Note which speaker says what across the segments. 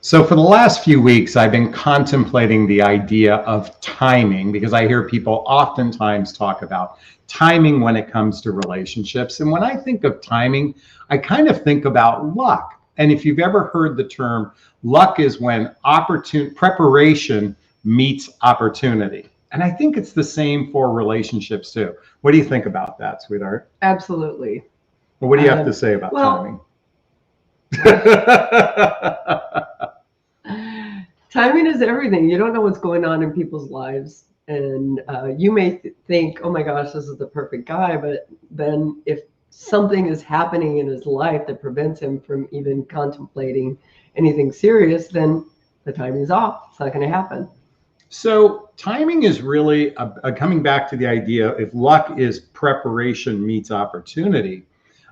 Speaker 1: So for the last few weeks, I've been contemplating the idea of timing because I hear people oftentimes talk about timing when it comes to relationships. And when I think of timing, I kind of think about luck. And if you've ever heard the term, luck is when preparation meets opportunity. And I think it's the same for relationships too. What do you think about that, sweetheart?
Speaker 2: Absolutely.
Speaker 1: Or what do you have to say about timing?
Speaker 2: Timing is everything. You don't know what's going on in people's lives. And you may think, oh my gosh, this is the perfect guy. But then if something is happening in his life that prevents him from even contemplating anything serious, then the timing's off. It's not going to happen.
Speaker 1: So timing is really coming back to the idea, if luck is preparation meets opportunity,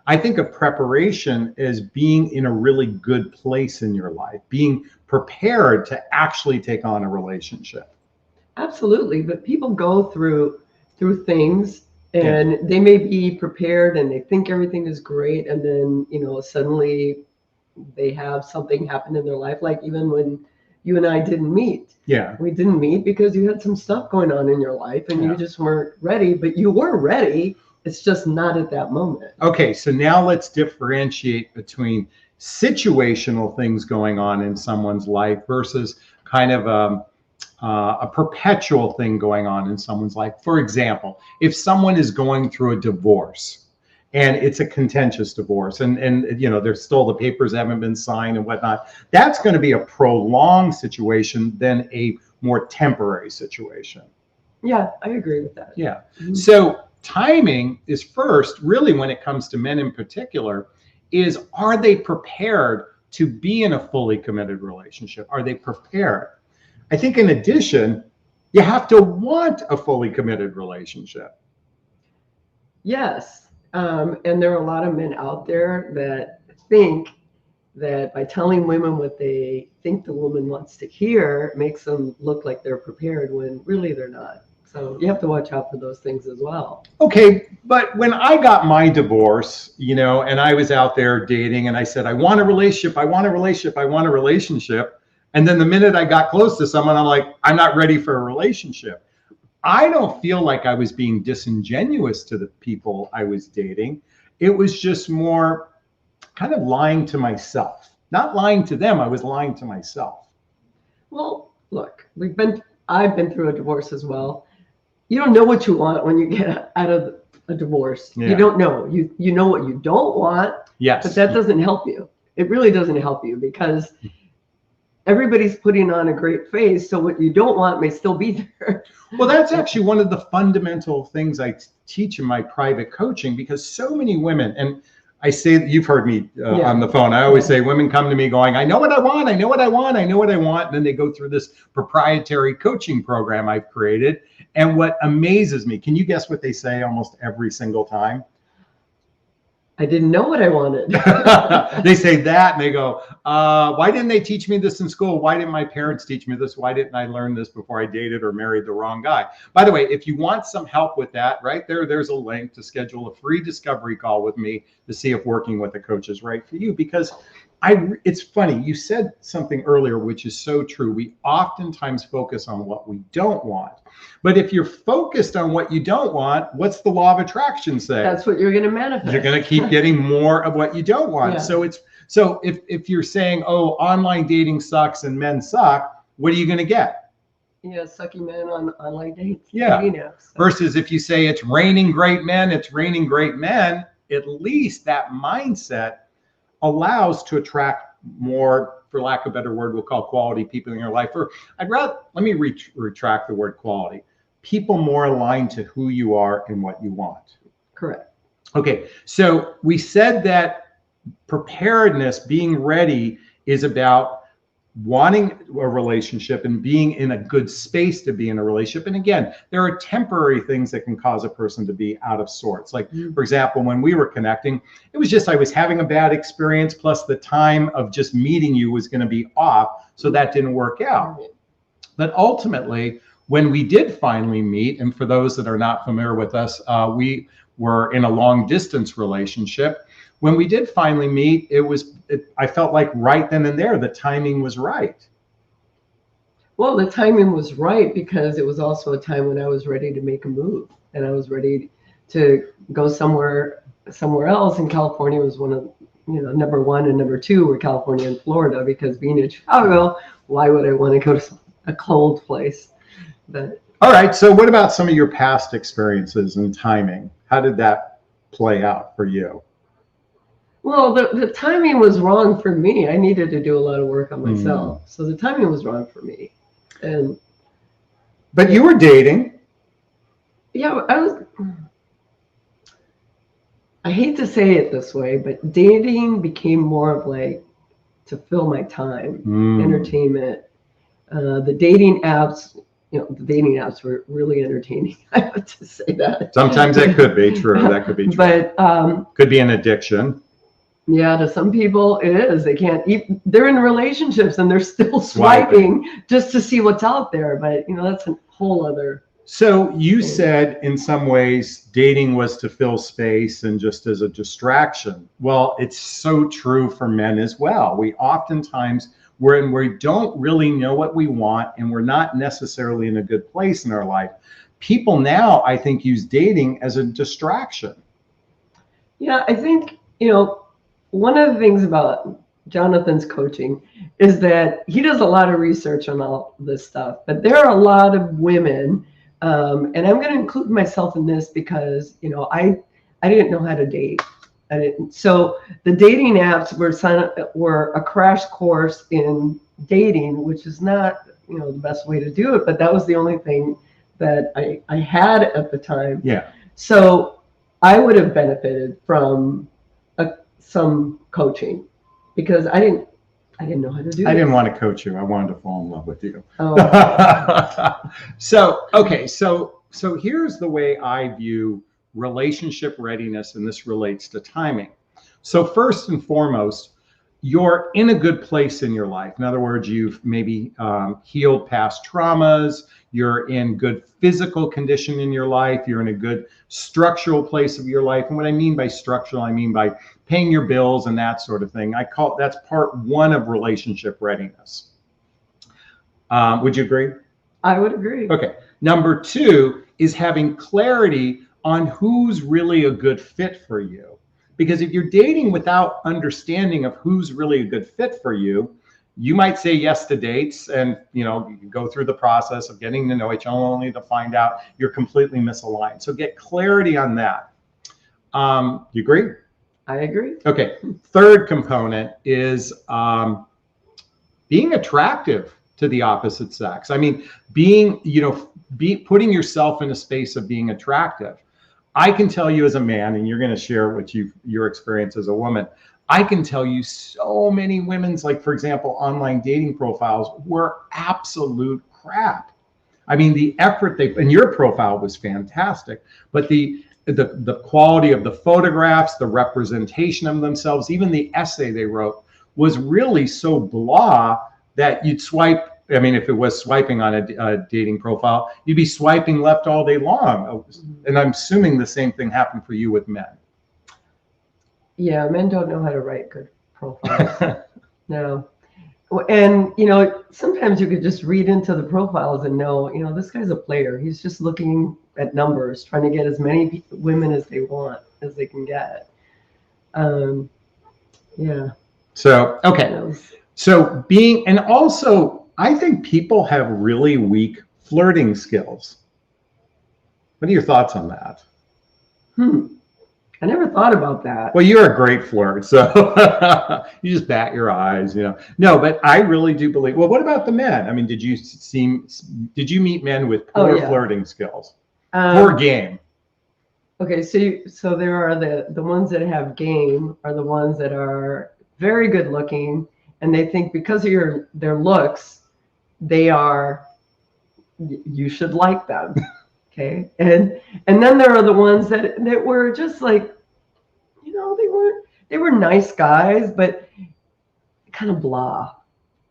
Speaker 1: I think of preparation as being in a really good place in your life, being prepared to actually take on a relationship.
Speaker 2: Absolutely. But people go through things and they may be prepared and they think everything is great. And then, suddenly they have something happen in their life, like even when you and I didn't meet.
Speaker 1: Yeah.
Speaker 2: We didn't meet because you had some stuff going on in your life and you just weren't ready, but you were ready. It's just not at that moment.
Speaker 1: Okay, so now let's differentiate between situational things going on in someone's life versus kind of a perpetual thing going on in someone's life. For example, if someone is going through a divorce and it's a contentious divorce and there's still the papers haven't been signed and whatnot, that's going to be a prolonged situation than a more temporary situation.
Speaker 2: Yeah, I agree with that.
Speaker 1: Yeah. Mm-hmm. So timing is first, really, when it comes to men in particular, is are they prepared to be in a fully committed relationship? Are they prepared? I think in addition, you have to want a fully committed relationship.
Speaker 2: Yes. And there are a lot of men out there that think that by telling women what they think the woman wants to hear makes them look like they're prepared when really they're not. So you have to watch out for those things as well.
Speaker 1: Okay, but when I got my divorce, and I was out there dating and I said, I want a relationship, I want a relationship, I want a relationship. And then the minute I got close to someone, I'm like, I'm not ready for a relationship. I don't feel like I was being disingenuous to the people I was dating. It was just more kind of lying to myself. Not lying to them, I was lying to myself.
Speaker 2: Well, look, I've been through a divorce as well. You don't know what you want when you get out of a divorce. Yeah. You don't know. You know what you don't want.
Speaker 1: Yes.
Speaker 2: But that doesn't help you. It really doesn't help you because everybody's putting on a great face. So what you don't want may still be there.
Speaker 1: Well, that's actually one of the fundamental things I teach in my private coaching, because so many women, and I say that you've heard me on the phone. I always say women come to me going, I know what I want. I know what I want. I know what I want. And then they go through this proprietary coaching program I've created. And what amazes me, can you guess what they say almost every single time?
Speaker 2: I didn't know what I wanted.
Speaker 1: They say that and they go, why didn't they teach me this in school? Why didn't my parents teach me this? Why didn't I learn this before I dated or married the wrong guy? By the way, if you want some help with that, right there's a link to schedule a free discovery call with me to see if working with a coach is right for you. Because it's funny, you said something earlier, which is so true. We oftentimes focus on what we don't want. But if you're focused on what you don't want, what's the law of attraction say?
Speaker 2: That's what you're going to manifest.
Speaker 1: You're going to keep getting more of what you don't want. Yeah. So if you're saying, oh, online dating sucks and men suck, what are you going to get?
Speaker 2: Yeah, sucky men on online dates.
Speaker 1: Yeah. Versus if you say it's raining great men, it's raining great men, at least that mindset allows to attract more, for lack of a better word, we'll call quality people in your life. Or let me retract the word quality. People more aligned to who you are and what you want.
Speaker 2: Correct.
Speaker 1: Okay, so we said that preparedness, being ready, is about wanting a relationship and being in a good space to be in a relationship. And again, there are temporary things that can cause a person to be out of sorts. Like, for example, when we were connecting, it was just I was having a bad experience, plus the time of just meeting you was going to be off. So that didn't work out. But ultimately, when we did finally meet, and for those that are not familiar with us, we were in a long distance relationship. when we did finally meet, I felt like right then and there, the timing was right.
Speaker 2: Well, the timing was right because it was also a time when I was ready to make a move, and I was ready to go somewhere else. And California was one of, number one and number two were California and Florida, because being in Chicago, why would I want to go to a cold place? But
Speaker 1: all right. So what about some of your past experiences and timing? How did that play out for you?
Speaker 2: well, the timing was wrong for me. I needed to do a lot of work on myself. So the timing was wrong for me.
Speaker 1: But you were dating.
Speaker 2: Yeah, I hate to say it this way, but dating became more of like to fill my time, entertainment. The dating apps were really entertaining. I have to say that.
Speaker 1: Sometimes that could be true. That could be true.
Speaker 2: But
Speaker 1: could be an addiction.
Speaker 2: Yeah, to some people it is. They can't. They're in relationships and they're still swiping just to see what's out there. But that's a whole other.
Speaker 1: So you said in some ways dating was to fill space and just as a distraction. Well, it's so true for men as well. We oftentimes we don't really know what we want, and we're not necessarily in a good place in our life. People now, I think, use dating as a distraction.
Speaker 2: Yeah, I think, one of the things about Jonathan's coaching is that he does a lot of research on all this stuff, but there are a lot of women, and I'm going to include myself in this because, I didn't know how to date. So the dating apps were a crash course in dating, which is not, the best way to do it, but that was the only thing that I had at the time.
Speaker 1: Yeah.
Speaker 2: So I would have benefited from some coaching because I didn't know how to do it.
Speaker 1: I didn't want to coach you. I wanted to fall in love with you.
Speaker 2: Oh.
Speaker 1: So here's the way I view relationship readiness, and this relates to timing. So first and foremost, you're in a good place in your life. In other words, you've maybe healed past traumas. You're in good physical condition in your life. You're in a good structural place of your life. And what I mean by structural, I mean by paying your bills and that sort of thing. That's part one of relationship readiness. Would you agree?
Speaker 2: I would agree.
Speaker 1: Okay. Number two is having clarity on who's really a good fit for you. Because if you're dating without understanding of who's really a good fit for you, you might say yes to dates and you can go through the process of getting to know each other only to find out you're completely misaligned. So get clarity on that. You agree?
Speaker 2: I agree.
Speaker 1: Okay. Third component is being attractive to the opposite sex. I mean, putting yourself in a space of being attractive. I can tell you as a man, and you're going to share your experience as a woman. I can tell you so many women's, like, for example, online dating profiles were absolute crap. I mean, the effort and your profile was fantastic, but the quality of the photographs, the representation of themselves, even the essay they wrote was really so blah that you'd swipe. I mean, if it was swiping on a dating profile, you'd be swiping left all day long. And I'm assuming the same thing happened for you with men.
Speaker 2: Yeah, men don't know how to write good profiles. No. And, sometimes you could just read into the profiles and know, this guy's a player. He's just looking at numbers, trying to get as many women as they want, as they can get. Yeah.
Speaker 1: So, okay. So and also, I think people have really weak flirting skills. What are your thoughts on that?
Speaker 2: I never thought about that.
Speaker 1: Well, you're a great flirt, so you just bat your eyes, No, but I really do believe. Well, what about the men? I mean, did you meet men with poor flirting skills? Poor game.
Speaker 2: Okay, so there are the ones that have game are the ones that are very good looking, and they think because of their looks, you should like them. Okay. And then there are the ones that were just like, they were nice guys, but kind of blah.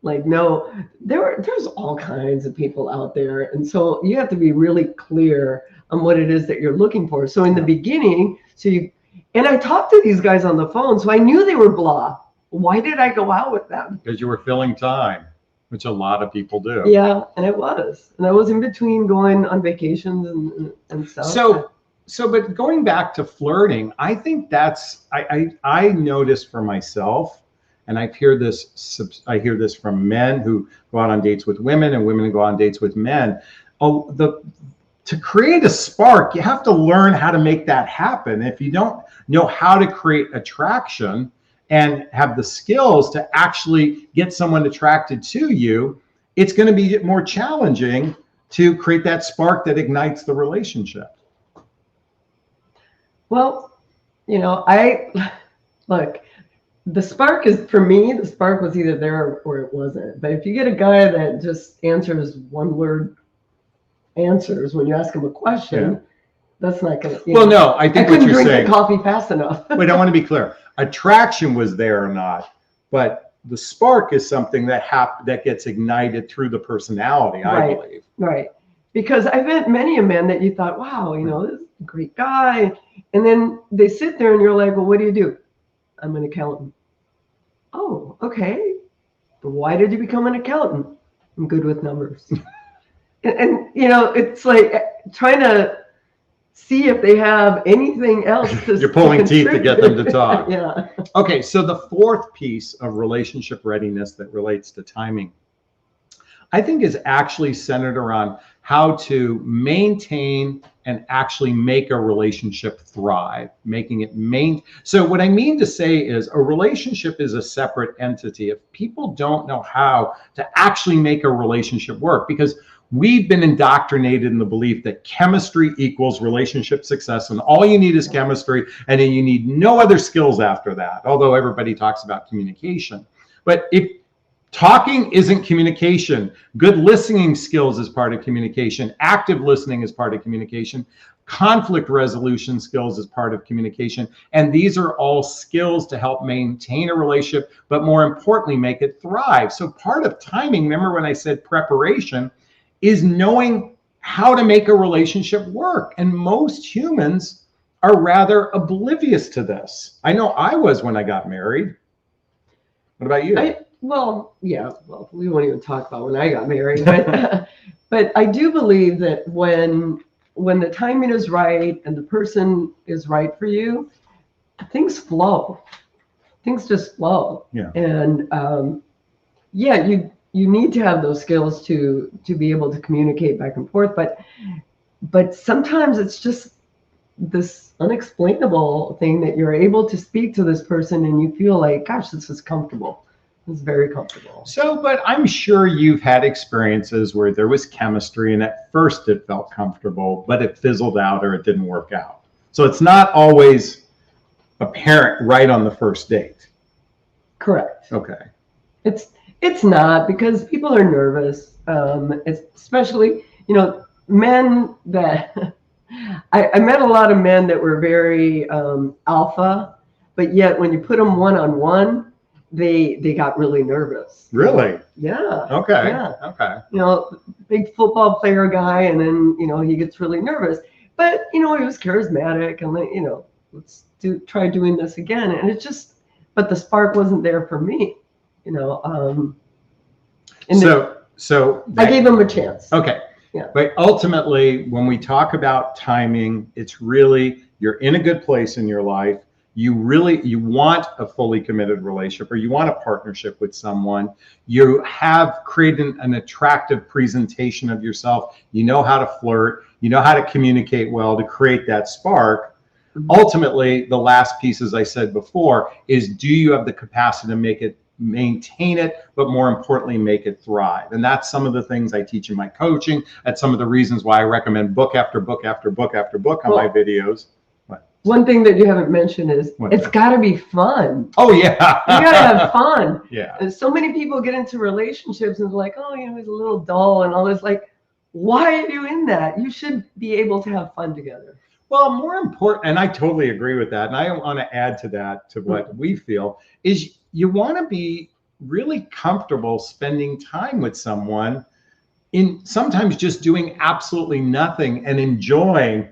Speaker 2: Like, no, there's all kinds of people out there. And so you have to be really clear on what it is that you're looking for. So in the beginning, And I talked to these guys on the phone, so I knew they were blah. Why did I go out with them?
Speaker 1: Because you were filling time, which a lot of people do.
Speaker 2: Yeah, and it was. And I was in between going on vacations and stuff.
Speaker 1: But going back to flirting, I think I noticed for myself, and I hear this from men who go out on dates with women and women who go on dates with men. To create a spark, you have to learn how to make that happen. If you don't know how to create attraction and have the skills to actually get someone attracted to you, it's going to be more challenging to create that spark that ignites the relationship.
Speaker 2: Well, look, the spark is, for me, the spark was either there or it wasn't. But if you get a guy that just answers one word answers when you ask him a question, that's not going to.
Speaker 1: Well, no, I think what you're saying. I couldn't
Speaker 2: drink the coffee fast enough.
Speaker 1: Wait, I want to be clear. Attraction was there or not, but the spark is something that gets ignited through the personality, I believe. Right.
Speaker 2: Because I've met many a men that you thought, wow, this is a great guy. And then they sit there and you're like, well, what do? I'm an accountant. Oh, okay. But why did you become an accountant? I'm good with numbers. And it's like trying to see if they have anything else to
Speaker 1: You're pulling teeth to get them to talk.
Speaker 2: Yeah.
Speaker 1: Okay, so the fourth piece of relationship readiness that relates to timing, I think, is actually centered around how to maintain and actually make a relationship thrive, making it So what I mean to say is a relationship is a separate entity. If people don't know how to actually make a relationship work, because we've been indoctrinated in the belief that chemistry equals relationship success, and all you need is chemistry, and then you need no other skills after that, although everybody talks about communication. But if talking isn't communication, good listening skills is part of communication, active listening is part of communication, conflict resolution skills is part of communication, and these are all skills to help maintain a relationship, but more importantly, make it thrive. So part of timing, remember when I said preparation, is knowing how to make a relationship work. And most humans are rather oblivious to this. I know I was when I got married. What about you?
Speaker 2: We won't even talk about when I got married, but but I do believe that when the timing is right and the person is right for you, things flow. Things just flow.
Speaker 1: Yeah.
Speaker 2: And you need to have those skills to be able to communicate back and forth, but sometimes it's just this unexplainable thing that you're able to speak to this person and you feel like, gosh, this is comfortable. It's very comfortable.
Speaker 1: So, but I'm sure you've had experiences where there was chemistry and at first it felt comfortable, but it fizzled out or it didn't work out. So it's not always apparent right on the first date.
Speaker 2: Correct.
Speaker 1: Okay.
Speaker 2: It's not, because people are nervous, especially, men that I met a lot of men that were very alpha, but yet when you put them one-on-one, they got really nervous.
Speaker 1: Really?
Speaker 2: Yeah.
Speaker 1: Okay.
Speaker 2: Yeah.
Speaker 1: Okay.
Speaker 2: Big football player guy, and then, he gets really nervous. But, he was charismatic, and, let's try doing this again. And it just, but the spark wasn't there for me.
Speaker 1: So
Speaker 2: I gave him a chance.
Speaker 1: Okay.
Speaker 2: Yeah.
Speaker 1: But ultimately, when we talk about timing, it's really, you're in a good place in your life. You want a fully committed relationship, or you want a partnership with someone. You have created an attractive presentation of yourself. You know how to flirt. You know how to communicate well to create that spark. Ultimately, the last piece, as I said before, is do you have the capacity to maintain it, but more importantly, make it thrive? And that's some of the things I teach in my coaching. That's some of the reasons why I recommend book after book after book after book on my videos.
Speaker 2: One thing that you haven't mentioned is it's got to be fun.
Speaker 1: Oh, yeah.
Speaker 2: You got to have fun.
Speaker 1: Yeah.
Speaker 2: And so many people get into relationships and they're like, oh, he's a little dull and all this. Like, why are you in that? You should be able to have fun together.
Speaker 1: Well, more important, and I totally agree with that, and I want to add to that, to what we feel, is you want to be really comfortable spending time with someone in sometimes just doing absolutely nothing and enjoying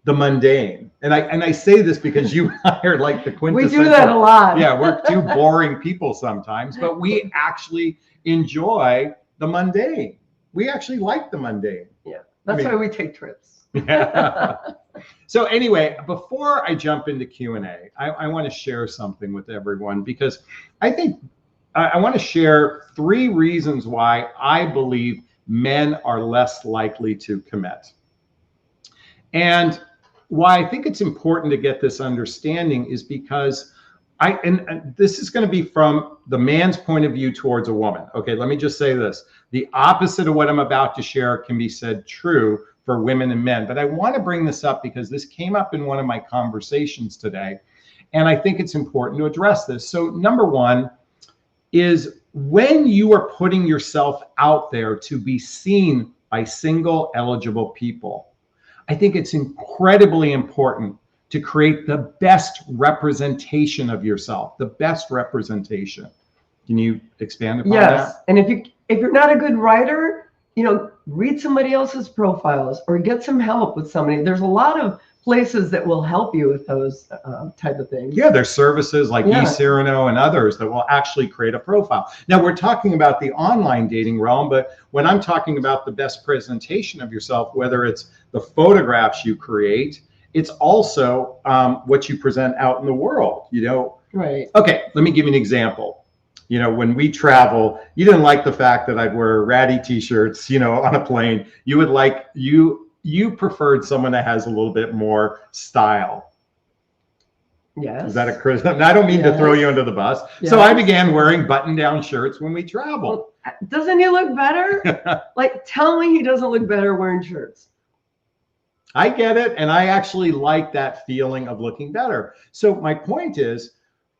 Speaker 1: the mundane. And I say this because you and I are like the
Speaker 2: We
Speaker 1: quintessential.
Speaker 2: do that a lot.
Speaker 1: Yeah, we're two boring people sometimes, but we actually enjoy the mundane. We actually like the mundane.
Speaker 2: Yeah, that's why we take trips.
Speaker 1: Yeah. So anyway, before I jump into Q&A, I want to share something with everyone, because I think I want to share 3 reasons why I believe men are less likely to commit. And why I think it's important to get this understanding is because and this is going to be from the man's point of view towards a woman. Okay, let me just say this. The opposite of what I'm about to share can be said true for women and men. But I want to bring this up because this came up in one of my conversations today. And I think it's important to address this. So number 1 is, when you are putting yourself out there to be seen by single eligible people, I think it's incredibly important to create the best representation of yourself, the best representation. Can you expand upon that?
Speaker 2: Yes, and if you're not a good writer, read somebody else's profiles or get some help with somebody. There's a lot of places that will help you with those type of things.
Speaker 1: Yeah, there's services like eCyrano and others that will actually create a profile. Now, we're talking about the online dating realm, but when I'm talking about the best presentation of yourself, whether it's the photographs you create, it's also what you present out in the world,
Speaker 2: Right.
Speaker 1: Okay, let me give you an example. When we travel, you didn't like the fact that I'd wear ratty t-shirts, on a plane. You would like, you preferred someone that has a little bit more style.
Speaker 2: Yes.
Speaker 1: Is that a criticism? I don't mean to throw you under the bus. Yes. So I began wearing button-down shirts when we travel.
Speaker 2: Well, doesn't he look better? Like, tell me he doesn't look better wearing shirts.
Speaker 1: I get it. And I actually like that feeling of looking better. So my point is,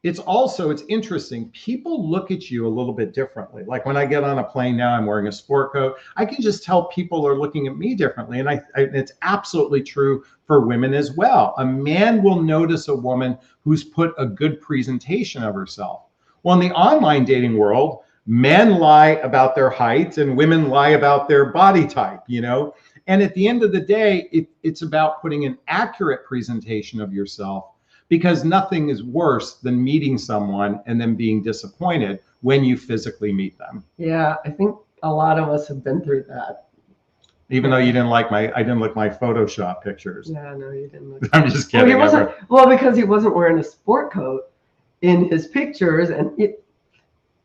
Speaker 1: it's interesting. People look at you a little bit differently. Like when I get on a plane now, I'm wearing a sport coat. I can just tell people are looking at me differently. And it's absolutely true for women as well. A man will notice a woman who's put a good presentation of herself. Well, in the online dating world, men lie about their height and women lie about their body type, And at the end of the day, it's about putting an accurate presentation of yourself, because nothing is worse than meeting someone and then being disappointed when you physically meet them.
Speaker 2: Yeah, I think a lot of us have been through that.
Speaker 1: Even though I didn't like my Photoshop pictures.
Speaker 2: Yeah, no, you didn't look.
Speaker 1: I'm just kidding.
Speaker 2: Because he wasn't wearing a sport coat in his pictures, and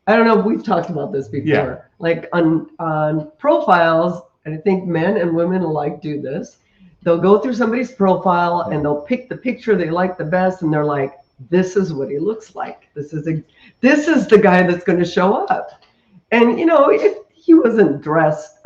Speaker 2: I don't know if we've talked about this before.
Speaker 1: Yeah.
Speaker 2: Like on profiles, and I think men and women alike do this. They'll go through somebody's profile and they'll pick the picture they like the best, and they're like, this is what he looks like. This is the guy that's going to show up. And if he wasn't dressed,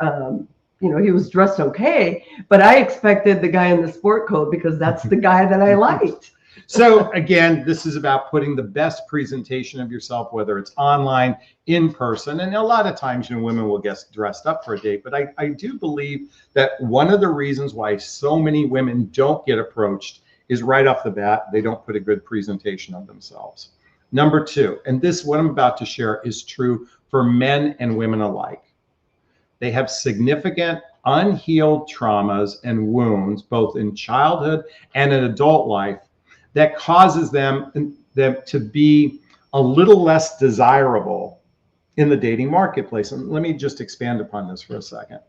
Speaker 2: he was dressed okay, but I expected the guy in the sport coat because that's the guy that I liked.
Speaker 1: So again, this is about putting the best presentation of yourself, whether it's online, in person. And a lot of times, women will get dressed up for a date. But I do believe that one of the reasons why so many women don't get approached is right off the bat, they don't put a good presentation of themselves. Number 2, and this, what I'm about to share, is true for men and women alike. They have significant unhealed traumas and wounds, both in childhood and in adult life, that causes them to be a little less desirable in the dating marketplace. And let me just expand upon this for a second.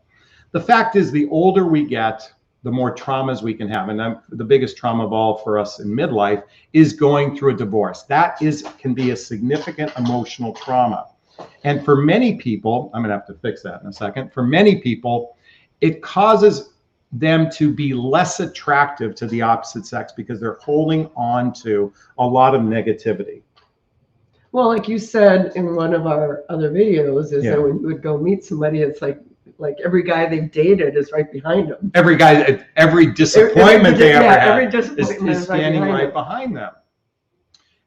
Speaker 1: The fact is, the older we get, the more traumas we can have. And the biggest trauma of all for us in midlife is going through a divorce. That can be a significant emotional trauma. And for many people, I'm going to have to fix that in a second. For many people, it causes them to be less attractive to the opposite sex because they're holding on to a lot of negativity.
Speaker 2: Well, like you said in one of our other videos, is that when you would go meet somebody, it's like every guy they've dated is right behind them.
Speaker 1: Every disappointment they ever had is standing right behind them.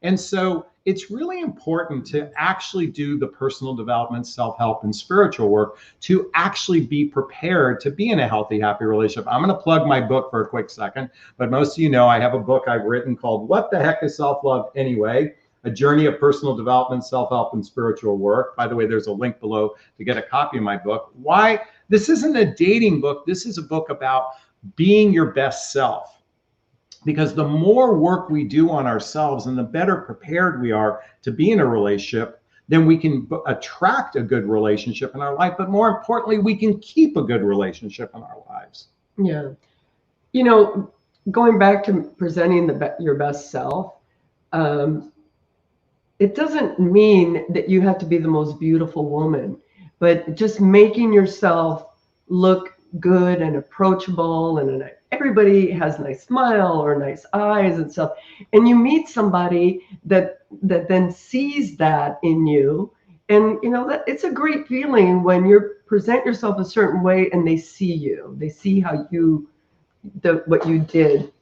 Speaker 1: And so it's really important to actually do the personal development, self-help, and spiritual work to actually be prepared to be in a healthy, happy relationship. I'm going to plug my book for a quick second, but most of you know I have a book I've written called What the Heck is Self-Love Anyway? A Journey of Personal Development, Self-Help, and Spiritual Work. By the way, there's a link below to get a copy of my book. Why? This isn't a dating book. This is a book about being your best self. Because the more work we do on ourselves and the better prepared we are to be in a relationship, then we can attract a good relationship in our life. But more importantly, we can keep a good relationship in our lives.
Speaker 2: Yeah. You know, going back to presenting your best self, it doesn't mean that you have to be the most beautiful woman, but just making yourself look good and approachable, and everybody has a nice smile or nice eyes and stuff. And you meet somebody that then sees that in you. And you know that it's a great feeling when you present yourself a certain way and they see you. They see how what you did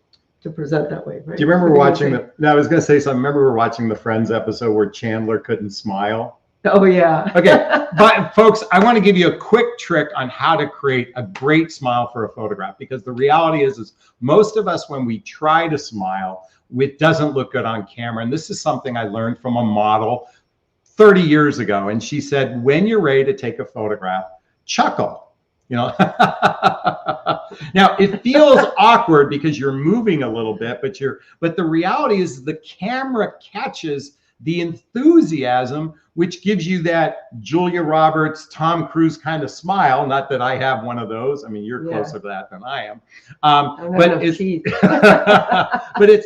Speaker 2: to present that way, right?
Speaker 1: Do you remember watching I was going to say something. Remember we were watching the Friends episode where Chandler couldn't smile?
Speaker 2: Oh, yeah.
Speaker 1: Okay. But folks, I want to give you a quick trick on how to create a great smile for a photograph, because the reality is most of us, when we try to smile, it doesn't look good on camera. And this is something I learned from a model 30 years ago. And she said, when you're ready to take a photograph, chuckle. You know, now it feels awkward because you're moving a little bit, but the reality is the camera catches the enthusiasm, which gives you that Julia Roberts, Tom Cruise kind of smile. Not that I have one of those. I mean, you're closer to that than I am. But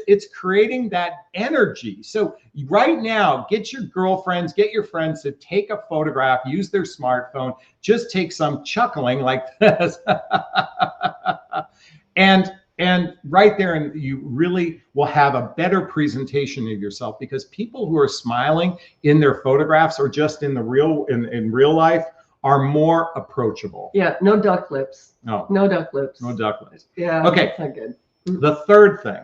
Speaker 1: it's creating that energy. So right now, get your girlfriends, get your friends to take a photograph, use their smartphone, just take some chuckling like this. And right there, and you really will have a better presentation of yourself, because people who are smiling in their photographs or just in real life are more approachable.
Speaker 2: Yeah, no duck lips.
Speaker 1: No
Speaker 2: duck lips.
Speaker 1: No duck lips.
Speaker 2: Yeah.
Speaker 1: Okay.
Speaker 2: That's not good.
Speaker 1: The third thing,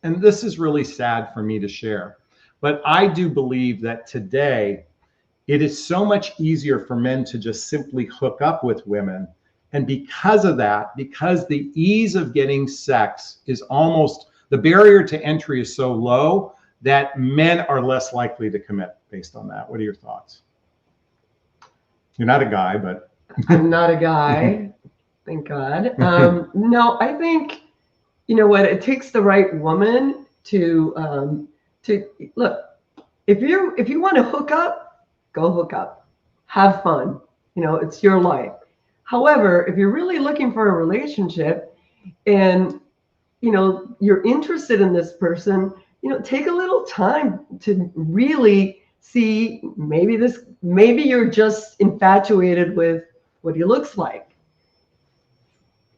Speaker 1: and this is really sad for me to share, but I do believe that today it is so much easier for men to just simply hook up with women. And because of that, because the ease of getting sex is the barrier to entry is so low, that men are less likely to commit based on that. What are your thoughts? You're not a guy, but.
Speaker 2: I'm not a guy, thank God. No, I think, you know what, it takes the right woman to look, if you want to hook up, go hook up, have fun, you know, it's your life. However, if you're really looking for a relationship and, you know, you're interested in this person, you know, take a little time to really see, maybe you're just infatuated with what he looks like.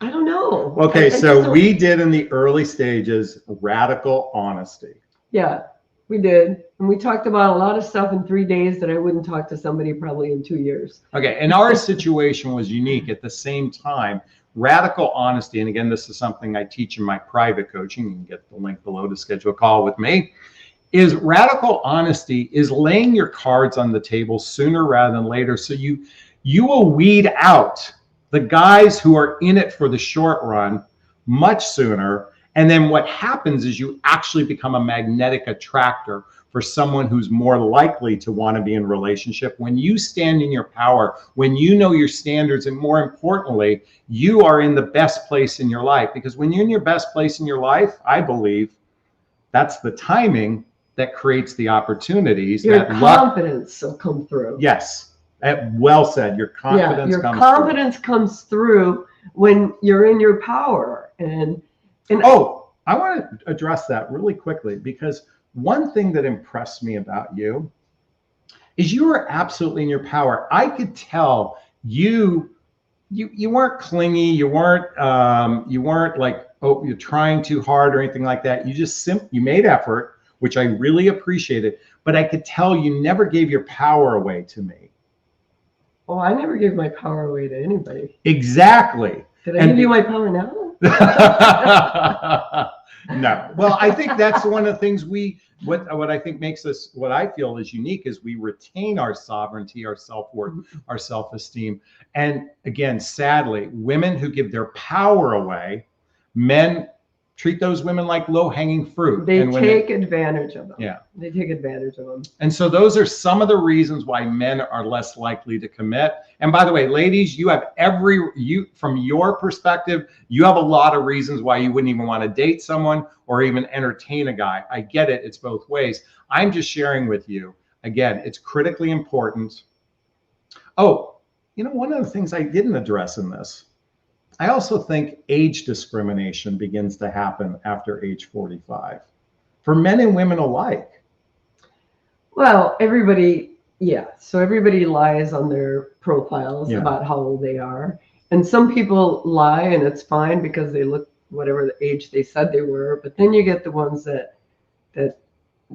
Speaker 2: I don't know.
Speaker 1: Okay, so we did in the early stages radical honesty.
Speaker 2: Yeah, we did. And we talked about a lot of stuff in 3 days that I wouldn't talk to somebody probably in 2 years.
Speaker 1: Okay, and our situation was unique. At the same time, radical honesty, and again, this is something I teach in my private coaching, you can get the link below to schedule a call with me, is radical honesty is laying your cards on the table sooner rather than later. So you will weed out the guys who are in it for the short run much sooner. And then what happens is you actually become a magnetic attractor for someone who's more likely to want to be in a relationship. When you stand in your power, when you know your standards, and more importantly, you are in the best place in your life. Because when you're in your best place in your life, I believe that's the timing that creates the opportunities.
Speaker 2: Your confidence will come through.
Speaker 1: Yes, well said. Your confidence
Speaker 2: comes through when you're in your power. And
Speaker 1: I want to address that really quickly, because one thing that impressed me about you is you were absolutely in your power. I could tell you weren't clingy. You weren't like, oh, you're trying too hard or anything like that. You made effort, which I really appreciated, but I could tell you never gave your power away to me.
Speaker 2: Oh, I never gave my power away to anybody.
Speaker 1: Exactly.
Speaker 2: Did I give you my power now?
Speaker 1: No. Well, I think that's one of the things what I think makes us, what I feel is unique, is we retain our sovereignty, our self-worth, our self-esteem. And again, sadly, women who give their power away, men treat those women like low-hanging fruit.
Speaker 2: They
Speaker 1: and when
Speaker 2: take advantage of them.
Speaker 1: Yeah.
Speaker 2: They take advantage of them.
Speaker 1: And so those are some of the reasons why men are less likely to commit. And by the way, ladies, you have from your perspective, you have a lot of reasons why you wouldn't even want to date someone or even entertain a guy. I get it. It's both ways. I'm just sharing with you. Again, it's critically important. Oh, one of the things I didn't address in this, I also think age discrimination begins to happen after age 45 for men and women alike.
Speaker 2: Well, so everybody lies on their profiles about how old they are. And some people lie and it's fine because they look whatever the age they said they were. But then you get the ones that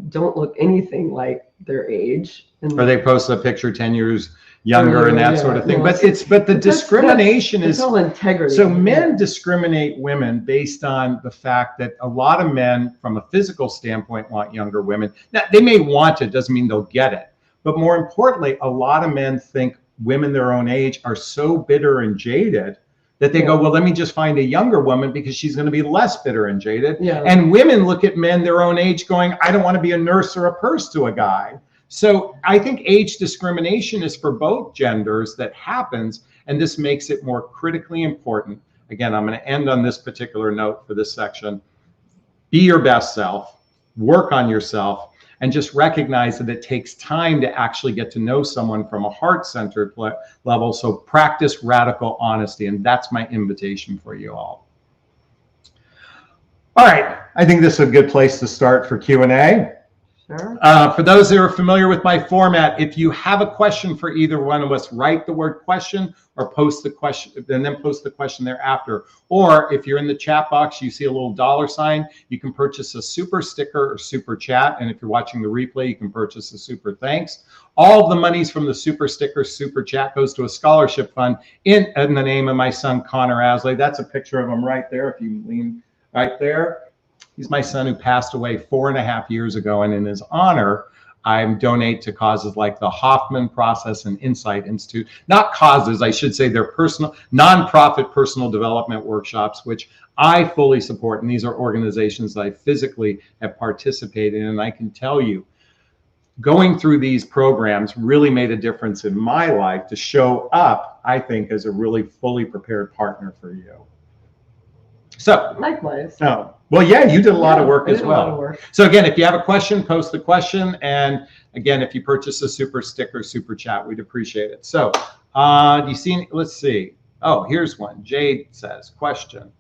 Speaker 2: don't look anything like their age.
Speaker 1: Or they post a picture 10 years younger and that sort of thing. But the discrimination is
Speaker 2: all integrity.
Speaker 1: So men discriminate women based on the fact that a lot of men from a physical standpoint want younger women. Now they may want it, doesn't mean they'll get it. But more importantly, a lot of men think women their own age are so bitter and jaded that they go, well, let me just find a younger woman because she's going to be less bitter and jaded.
Speaker 2: Yeah.
Speaker 1: And women look at men their own age going, I don't want to be a nurse or a purse to a guy. So I think age discrimination is for both genders that happens, and this makes it more critically important. Again, I'm going to end on this particular note for this section. Be your best self, work on yourself, and just recognize that it takes time to actually get to know someone from a heart-centered level. So practice radical honesty, and that's my invitation for you all. All right, I think this is a good place to start for Q&A.
Speaker 2: Sure.
Speaker 1: For those that are familiar with my format, if you have a question for either one of us, write the word question or post the question and then post the question thereafter. Or if you're in the chat box, you see a little $sign, you can purchase a super sticker or super chat. And if you're watching the replay, you can purchase a super thanks. All of the monies from the super sticker, super chat goes to a scholarship fund in the name of my son, Connor Asley. That's a picture of him right there. If you lean right there. He's my son who passed away 4.5 years ago, and in his honor, I donate to causes like the Hoffman Process and Insight Institute. Not causes, I should say, they're personal, nonprofit personal development workshops, which I fully support. And these are organizations that I physically have participated in. And I can tell you, going through these programs really made a difference in my life to show up, I think, as a really fully prepared partner for you. So,
Speaker 2: likewise.
Speaker 1: Oh, well, yeah, you did a lot of work as well.
Speaker 2: A lot of work.
Speaker 1: So again, if you have a question, post the question. And again, if you purchase a super sticker, super chat, we'd appreciate it. So do you see, let's see. Oh, here's one. Jade says, question.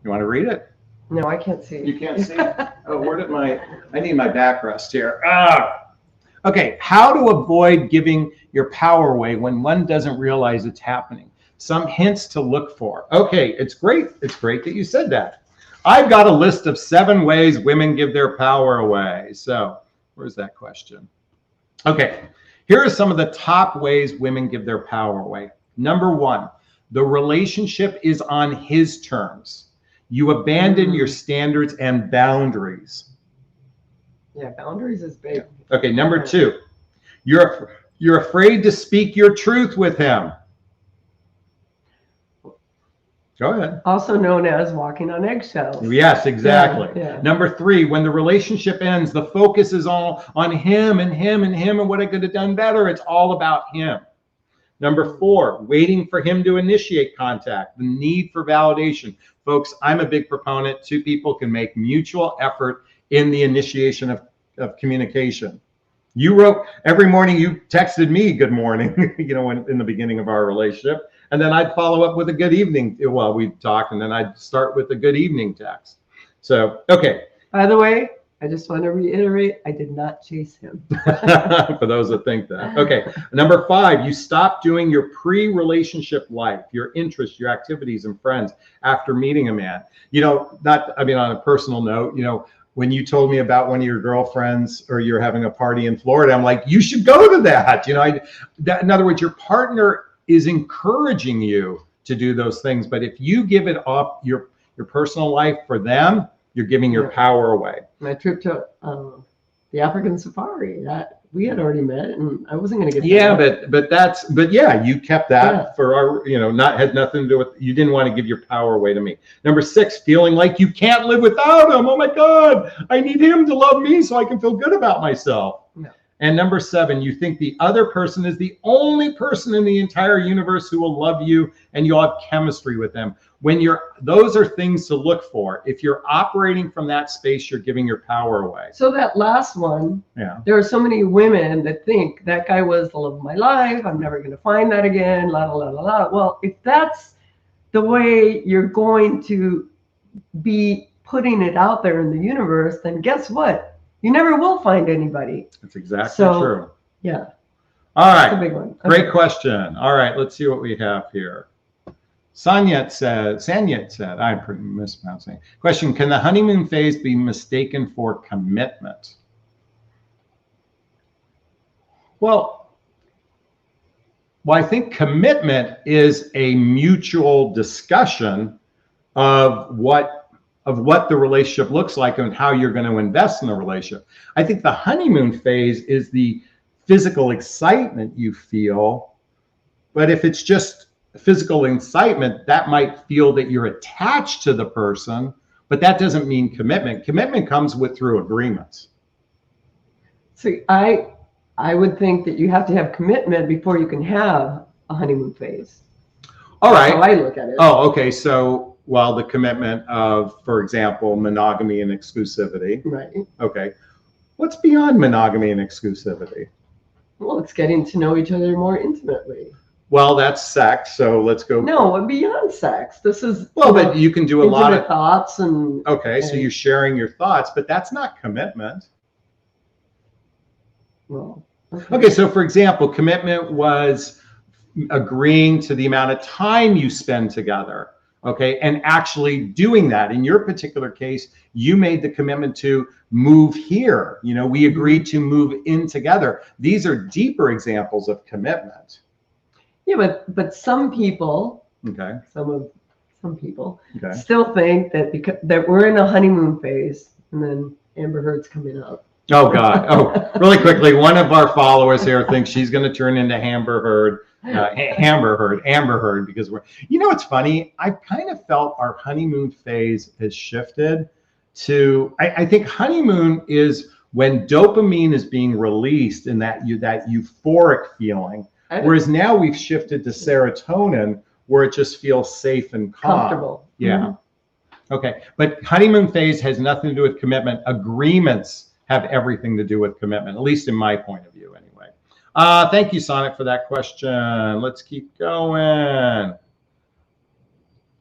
Speaker 1: You want to read it?
Speaker 2: No, I can't see.
Speaker 1: You can't see? Oh, where did I need my backrest here. Okay, how to avoid giving your power away when one doesn't realize it's happening. Some hints to look for. Okay, it's great. It's great that you said that. I've got a list of 7 ways women give their power away. So where's that question? Okay, here are some of the top ways women give their power away. Number 1, the relationship is on his terms. You abandon your standards and boundaries.
Speaker 2: Yeah, boundaries is big.
Speaker 1: Okay, number 2, you're afraid to speak your truth with him. Go ahead.
Speaker 2: Also known as walking on eggshells.
Speaker 1: Yes, exactly.
Speaker 2: Yeah.
Speaker 1: Number 3, when the relationship ends, the focus is all on him and him and him and what I could have done better. It's all about him. Number 4, waiting for him to initiate contact, the need for validation. Folks, I'm a big proponent. 2 people can make mutual effort in the initiation of communication. You wrote, every morning you texted me good morning, in the beginning of our relationship. And then I'd follow up with a good evening. Well, we'd talk, and then I'd start with a good evening text. So, okay.
Speaker 2: By the way, I just want to reiterate, I did not chase him.
Speaker 1: For those that think that. Okay. Number 5, you stop doing your pre-relationship life, your interests, your activities and friends after meeting a man. On a personal note, when you told me about one of your girlfriends or you're having a party in Florida, I'm like, you should go to that. In other words, your partner is encouraging you to do those things. But if you give it up, your personal life for them, you're giving your power away.
Speaker 2: My trip to the African safari, that we had already met, and I wasn't going to get.
Speaker 1: Yeah, but yeah, you kept that
Speaker 2: Yeah.
Speaker 1: for our, had nothing to do with, you didn't want to give your power away to me. Number 6, feeling like you can't live without him. Oh my God, I need him to love me so I can feel good about myself.
Speaker 2: No.
Speaker 1: And number 7, you think the other person is the only person in the entire universe who will love you and you'll have chemistry with them. Those are things to look for. If you're operating from that space, you're giving your power away.
Speaker 2: So that last one,
Speaker 1: Yeah.
Speaker 2: there are so many women that think that guy was the love of my life. I'm never going to find that again. La, la, la, la, la. Well, if that's the way you're going to be putting it out there in the universe, then guess what? You never will find anybody.
Speaker 1: That's exactly true.
Speaker 2: Yeah.
Speaker 1: All right.
Speaker 2: That's a big one.
Speaker 1: Great question. All right, let's see what we have here. Sanyet said, I'm pretty mispronouncing. Question, can the honeymoon phase be mistaken for commitment? Well, I think commitment is a mutual discussion of what the relationship looks like and how you're going to invest in the relationship. I think the honeymoon phase is the physical excitement you feel, but if it's just physical excitement, that might feel that you're attached to the person, but that doesn't mean commitment. Commitment comes through agreements.
Speaker 2: See, I would think that you have to have commitment before you can have a honeymoon phase.
Speaker 1: All right.
Speaker 2: That's how I look at it.
Speaker 1: Oh, okay. So, the commitment of, for example, monogamy and exclusivity.
Speaker 2: Right.
Speaker 1: Okay. What's beyond monogamy and exclusivity?
Speaker 2: Well, it's getting to know each other more intimately.
Speaker 1: Well, that's sex. So let's go.
Speaker 2: No, beyond sex. This is
Speaker 1: but you can do a lot of
Speaker 2: thoughts and.
Speaker 1: Okay, so you're sharing your thoughts, but that's not commitment.
Speaker 2: Well.
Speaker 1: Okay, so for example, commitment was agreeing to the amount of time you spend together. Okay, and actually doing that. In your particular case, you made the commitment to move here. We agreed to move in together. These are deeper examples of commitment.
Speaker 2: Yeah, but some people,
Speaker 1: okay,
Speaker 2: some people still think that that we're in a honeymoon phase, and then Amber Heard's coming up.
Speaker 1: Oh God! Oh, really quickly, one of our followers here thinks she's going to turn into Amber Heard, because we're. It's funny. I kind of felt our honeymoon phase has shifted to. I think honeymoon is when dopamine is being released in that euphoric feeling. Whereas now we've shifted to serotonin, where it just feels safe and calm.
Speaker 2: Comfortable.
Speaker 1: Yeah.
Speaker 2: Mm-hmm.
Speaker 1: Okay. But honeymoon phase has nothing to do with commitment. Agreements have everything to do with commitment, at least in my point of view, anyway. Thank you, Sonic, for that question. Let's keep going.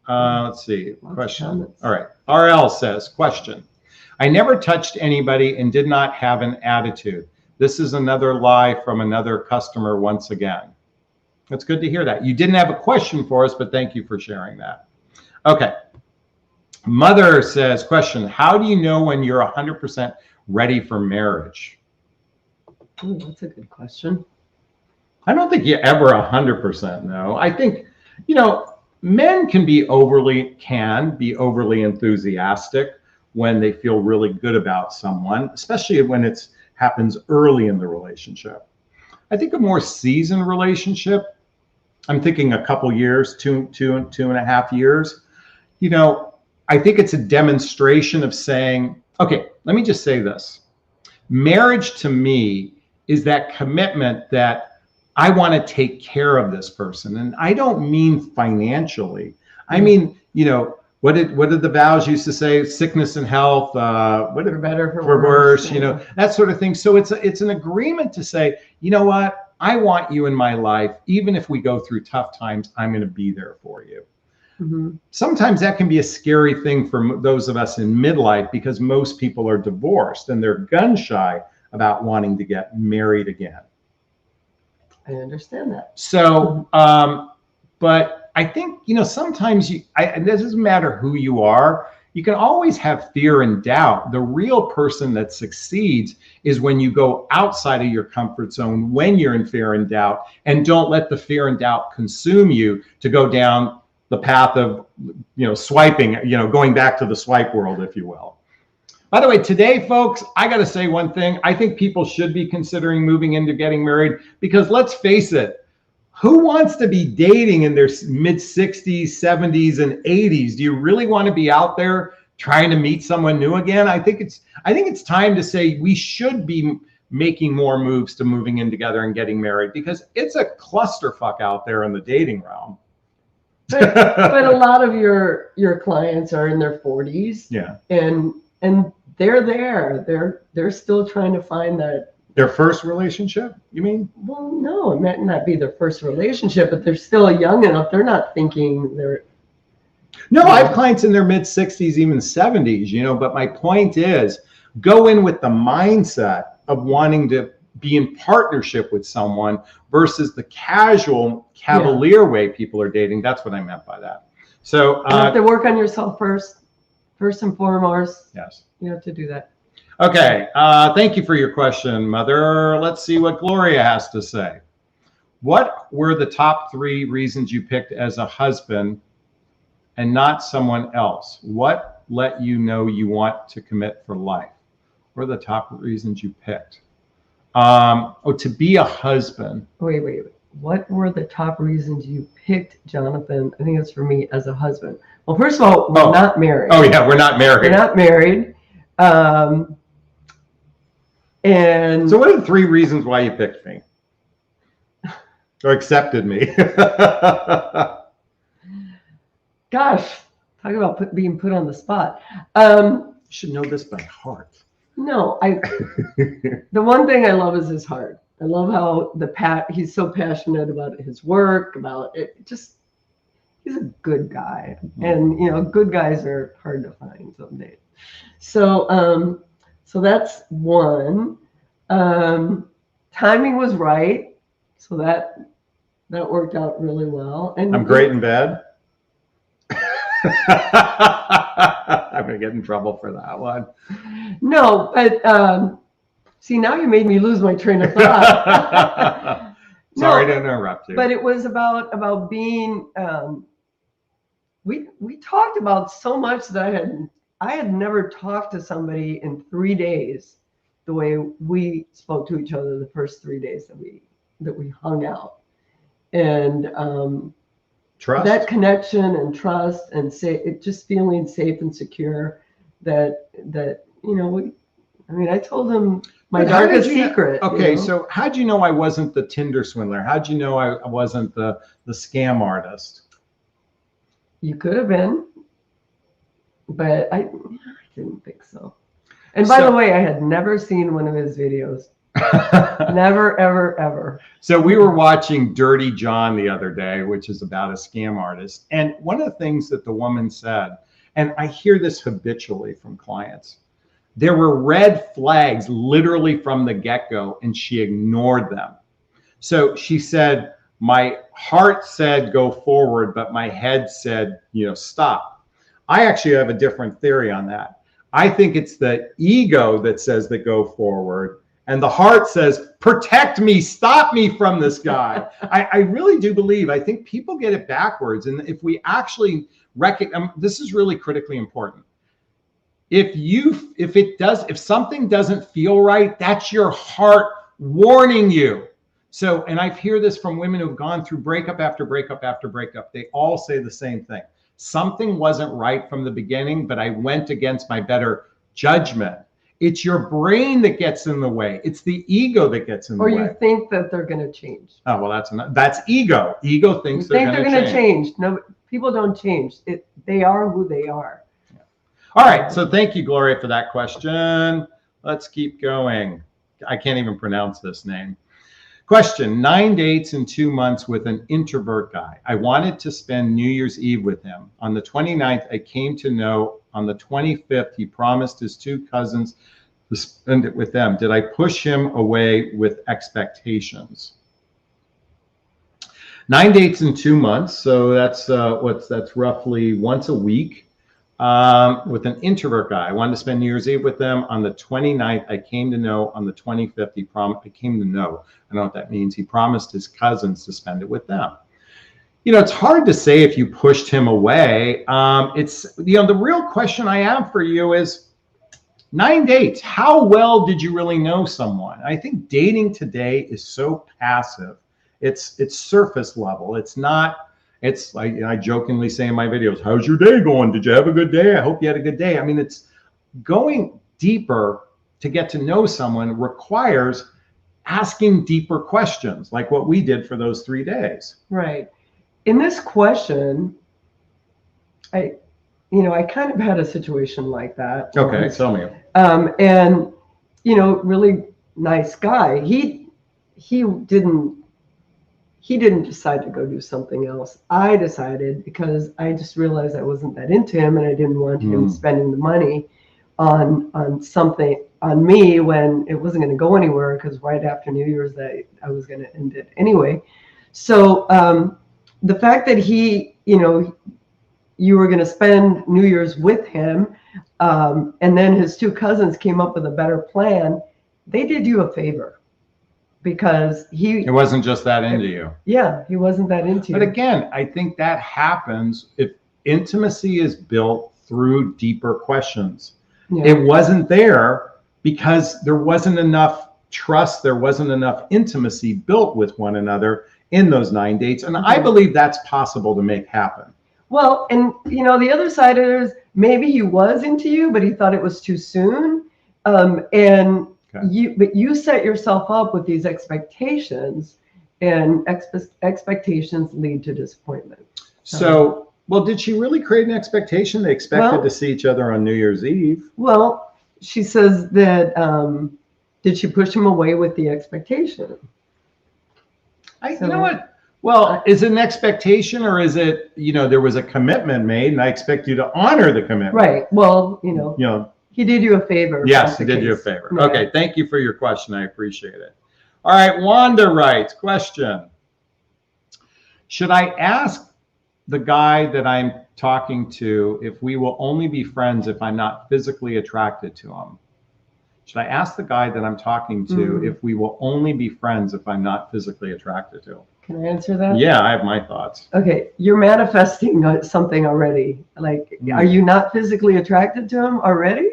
Speaker 1: Let's see. Question. All right. RL says, question. I never touched anybody and did not have an attitude. This is another lie from another customer once again. That's good to hear that. You didn't have a question for us, but thank you for sharing that. Okay. Mother says, question, how do you know when you're 100% ready for marriage?
Speaker 2: Ooh, that's a good question.
Speaker 1: I don't think you ever 100% know. I think, men can be overly enthusiastic when they feel really good about someone, especially when it happens early in the relationship. I think a more seasoned relationship, I'm thinking a couple years, two and a half years, I think it's a demonstration of saying, okay, let me just say this. Marriage to me is that commitment that I want to take care of this person. And I don't mean financially. I mean, what did the vows used to say? Sickness and health,
Speaker 2: for better,
Speaker 1: for worse, that sort of thing. So it's an agreement to say, you know what? I want you in my life. Even if we go through tough times, I'm going to be there for you.
Speaker 2: Mm-hmm.
Speaker 1: Sometimes that can be a scary thing for those of us in midlife because most people are divorced and they're gun shy about wanting to get married again.
Speaker 2: I understand that.
Speaker 1: So, but I think, sometimes it doesn't matter who you are. You can always have fear and doubt. The real person that succeeds is when you go outside of your comfort zone, when you're in fear and doubt, and don't let the fear and doubt consume you to go down the path of, swiping, going back to the swipe world, if you will. By the way, today, folks, I got to say one thing. I think people should be considering moving into getting married because let's face it, who wants to be dating in their mid 60s, 70s, and 80s? Do you really want to be out there trying to meet someone new again? I think it's time to say we should be making more moves to moving in together and getting married because it's a clusterfuck out there in the dating realm.
Speaker 2: But a lot of your clients are in their 40s.
Speaker 1: Yeah.
Speaker 2: And they're there. They're still trying to find that.
Speaker 1: Their first relationship, you mean?
Speaker 2: Well, no, it might not be their first relationship, but they're still young enough. They're not thinking they're.
Speaker 1: No, I have clients in their mid 60s, even 70s, you know, but my point is go in with the mindset of wanting to be in partnership with someone versus the casual cavalier way people are dating. That's what I meant by that. So
Speaker 2: you have to work on yourself first and foremost.
Speaker 1: Yes.
Speaker 2: You have to do that.
Speaker 1: Okay. Thank you for your question, Mother. Let's see what Gloria has to say. What were the top 3 reasons you picked as a husband and not someone else? What let you know you want to commit for life? What are the top reasons you picked? To be a husband.
Speaker 2: Wait. What were the top reasons you picked Jonathan? I think it's for me as a husband. Well, first of all, we're not married.
Speaker 1: Oh yeah, we're not married.
Speaker 2: We're not married. And
Speaker 1: so what are the 3 reasons why you picked me? Or accepted me?
Speaker 2: Gosh, talk about being put on the spot. You
Speaker 1: should know this by heart.
Speaker 2: No, the one thing I love is his heart. I love how he's so passionate about his work, about it. He's a good guy. And, you know, good guys are hard to find someday. So, so that's one. Timing was right. So that worked out really well. And
Speaker 1: I'm great in bed. I'm going to get in trouble for that one.
Speaker 2: No, but see, now you made me lose my train of thought.
Speaker 1: Sorry to interrupt you.
Speaker 2: But it was about being, we talked about so much that I had never talked to somebody in 3 days the way we spoke to each other the first 3 days that we hung out. And
Speaker 1: trust,
Speaker 2: that connection and trust and just feeling safe and secure that you know, I told him my darkest secret.
Speaker 1: Okay,
Speaker 2: you know?
Speaker 1: So how'd you know I wasn't the Tinder swindler? How'd you know I wasn't the scam artist?
Speaker 2: You could have been, but I didn't think so. And by the way, I had never seen one of his videos. Never, ever, ever.
Speaker 1: So we were watching Dirty John the other day, which is about a scam artist. And one of the things that the woman said, and I hear this habitually from clients, there were red flags literally from the get-go, and she ignored them. So she said, my heart said go forward, but my head said, you know, stop. I actually have a different theory on that. I think it's the ego that says that go forward, and the heart says, protect me, stop me from this guy. I really do believe, I think people get it backwards. And if we actually recognize, this is really critically important. If something doesn't feel right, that's your heart warning you. So, and I hear this from women who've gone through breakup after breakup after breakup. They all say the same thing. Something wasn't right from the beginning, but I went against my better judgment. It's your brain that gets in the way. It's the ego that gets in the way.
Speaker 2: Or you think that they're going to change.
Speaker 1: Oh, well, that's ego. Ego thinks they're going to change.
Speaker 2: No, people don't change. They are who they are.
Speaker 1: Yeah. All right. So thank you, Gloria, for that question. Let's keep going. I can't even pronounce this name. Question: 9 dates in 2 months with an introvert guy. I wanted to spend New Year's Eve with him. On the 29th, I came to know. On the 25th, he promised his 2 cousins to spend it with them. Did I push him away with expectations? 9 dates in 2 months. So that's that's roughly once a week with an introvert guy. I wanted to spend New Year's Eve with them. On the 29th, I came to know. On the 25th, I came to know. I don't know what that means. He promised his cousins to spend it with them. You know, it's hard to say if you pushed him away. It's, you know, the real question I have for you is, 9 dates. How well did you really know someone? I think dating today is so passive. It's surface level. It's not, it's like I jokingly say in my videos, how's your day going? Did you have a good day? I hope you had a good day. I mean, it's going deeper to get to know someone requires asking deeper questions, like what we did for those 3 days.
Speaker 2: Right. In this question, I kind of had a situation like that.
Speaker 1: Okay, tell me.
Speaker 2: And really nice guy. He didn't decide to go do something else. I decided, because I just realized I wasn't that into him, and I didn't want him spending the money on something on me when it wasn't going to go anywhere, because right after New Year's that I was going to end it anyway. So the fact that you were going to spend New Year's with him, and then his 2 cousins came up with a better plan, they did you a favor, because it
Speaker 1: wasn't just that into you.
Speaker 2: Yeah, he wasn't that into you.
Speaker 1: But again, I think that happens if intimacy is built through deeper questions. Yeah. It wasn't there because there wasn't enough trust, there wasn't enough intimacy built with one another in those 9 dates. And I believe that's possible to make happen.
Speaker 2: Well, and the other side of it is maybe he was into you, but he thought it was too soon. You set yourself up with these expectations, and expectations lead to disappointment.
Speaker 1: So, well, did she really create an expectation? They expected to see each other on New Year's Eve.
Speaker 2: Well, she says that, did she push him away with the expectation?
Speaker 1: You know what? Well, is it an expectation, or is it, there was a commitment made and I expect you to honor the commitment?
Speaker 2: Right. Well, he did you a favor.
Speaker 1: Yes, he did you a favor. Right. Okay. Thank you for your question. I appreciate it. All right. Wanda writes, question. Should I ask the guy that I'm talking to if we will only be friends if I'm not physically attracted to him? Should I ask the guy that I'm talking to if we will only be friends if I'm not physically attracted to him?
Speaker 2: Can I answer that?
Speaker 1: Yeah, I have my thoughts.
Speaker 2: Okay, you're manifesting something already. Like, are you not physically attracted to him already?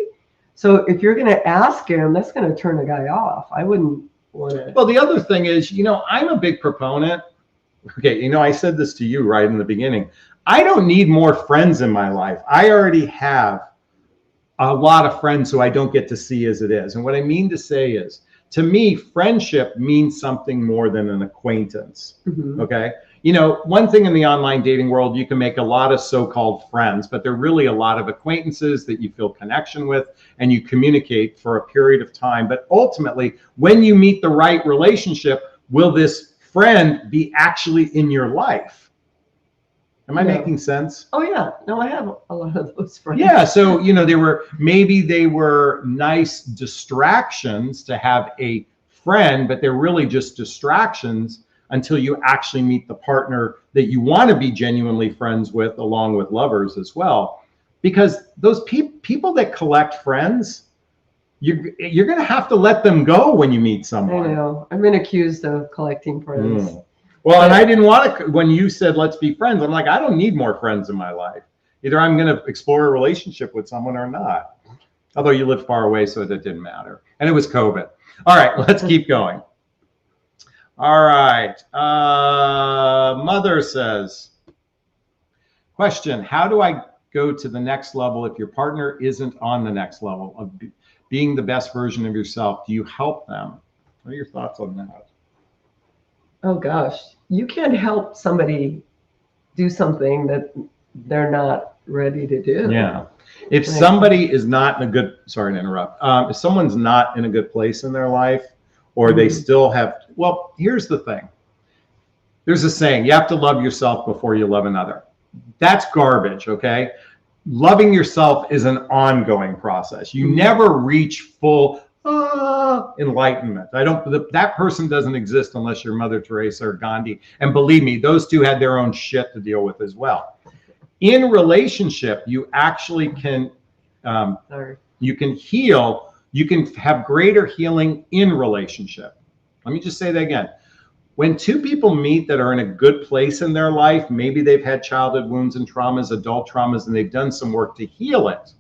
Speaker 2: So if you're going to ask him, that's going to turn a guy off. I wouldn't want to.
Speaker 1: Well, the other thing is, I'm a big proponent. Okay, I said this to you right in the beginning. I don't need more friends in my life. I already have a lot of friends who I don't get to see as it is. And what I mean to say is, to me, friendship means something more than an acquaintance. Okay. One thing in the online dating world, you can make a lot of so-called friends, but they're really a lot of acquaintances that you feel connection with and you communicate for a period of time. But ultimately, when you meet the right relationship, will this friend be actually in your life? Am I making sense?
Speaker 2: Oh yeah. No, I have a lot of those friends.
Speaker 1: Yeah. So, they were nice distractions to have a friend, but they're really just distractions until you actually meet the partner that you want to be genuinely friends with, along with lovers as well. Because those people that collect friends, you're going to have to let them go when you meet someone.
Speaker 2: I know. I've been accused of collecting friends.
Speaker 1: Well, and I didn't want to, when you said, let's be friends, I'm like, I don't need more friends in my life. Either I'm going to explore a relationship with someone or not. Although you lived far away, so that didn't matter. And it was COVID. All right, let's keep going. All right. Mother says, question, how do I go to the next level if your partner isn't on the next level of being the best version of yourself? Do you help them? What are your thoughts on that?
Speaker 2: Oh gosh, you can't help somebody do something that they're not ready to do.
Speaker 1: Yeah. If somebody is not in a good, sorry to interrupt, if someone's not in a good place in their life, or they still have, well, here's the thing. There's a saying, you have to love yourself before you love another. That's garbage, okay? Loving yourself is an ongoing process. You never reach full enlightenment. That person doesn't exist unless you're Mother Teresa or Gandhi. And believe me, those two had their own shit to deal with as well. In relationship, you actually can, you can heal. You can have greater healing in relationship. Let me just say that again. When two people meet that are in a good place in their life, maybe they've had childhood wounds and traumas, adult traumas, and they've done some work to heal it.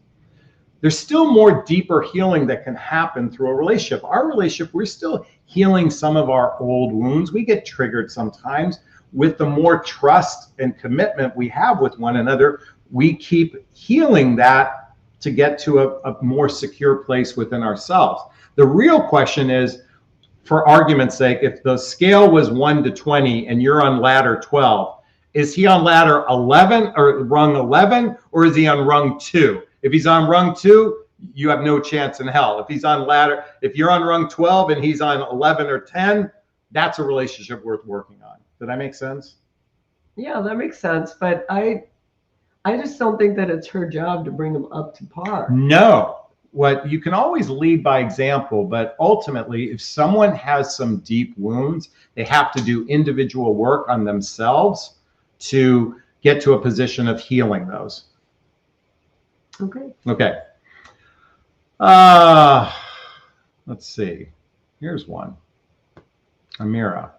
Speaker 1: there's still more deeper healing that can happen through a relationship. Our relationship, we're still healing some of our old wounds. We get triggered sometimes. With the more trust and commitment we have with one another, we keep healing that to get to a more secure place within ourselves. The real question is, for argument's sake, if the scale was 1 to 20 and you're on ladder 12, is he on ladder 11 or rung 11, or is he on rung 2? If he's on rung 2, you have no chance in hell. If you're on rung 12 and he's on 11 or 10, that's a relationship worth working on. Did that make sense?
Speaker 2: Yeah, that makes sense. But I just don't think that it's her job to bring him up to par.
Speaker 1: No. What you can always lead by example, but ultimately, if someone has some deep wounds, they have to do individual work on themselves to get to a position of healing those. Okay. Let's see. Here's one. Amira.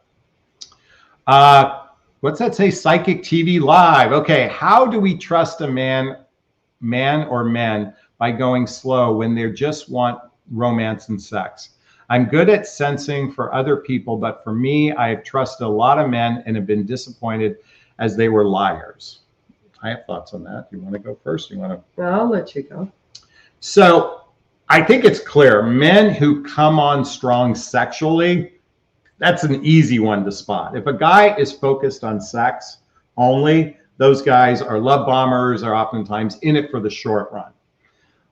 Speaker 1: What's that say? Psychic TV Live. Okay. How do we trust a man or men by going slow when they just want romance and sex? I'm good at sensing for other people, but for me, I have trusted a lot of men and have been disappointed as they were liars. I have thoughts on that. You want to go first?
Speaker 2: I'll let you go.
Speaker 1: So I think it's clear. Men who come on strong sexually, that's an easy one to spot. If a guy is focused on sex only, those guys are love bombers, are oftentimes in it for the short run.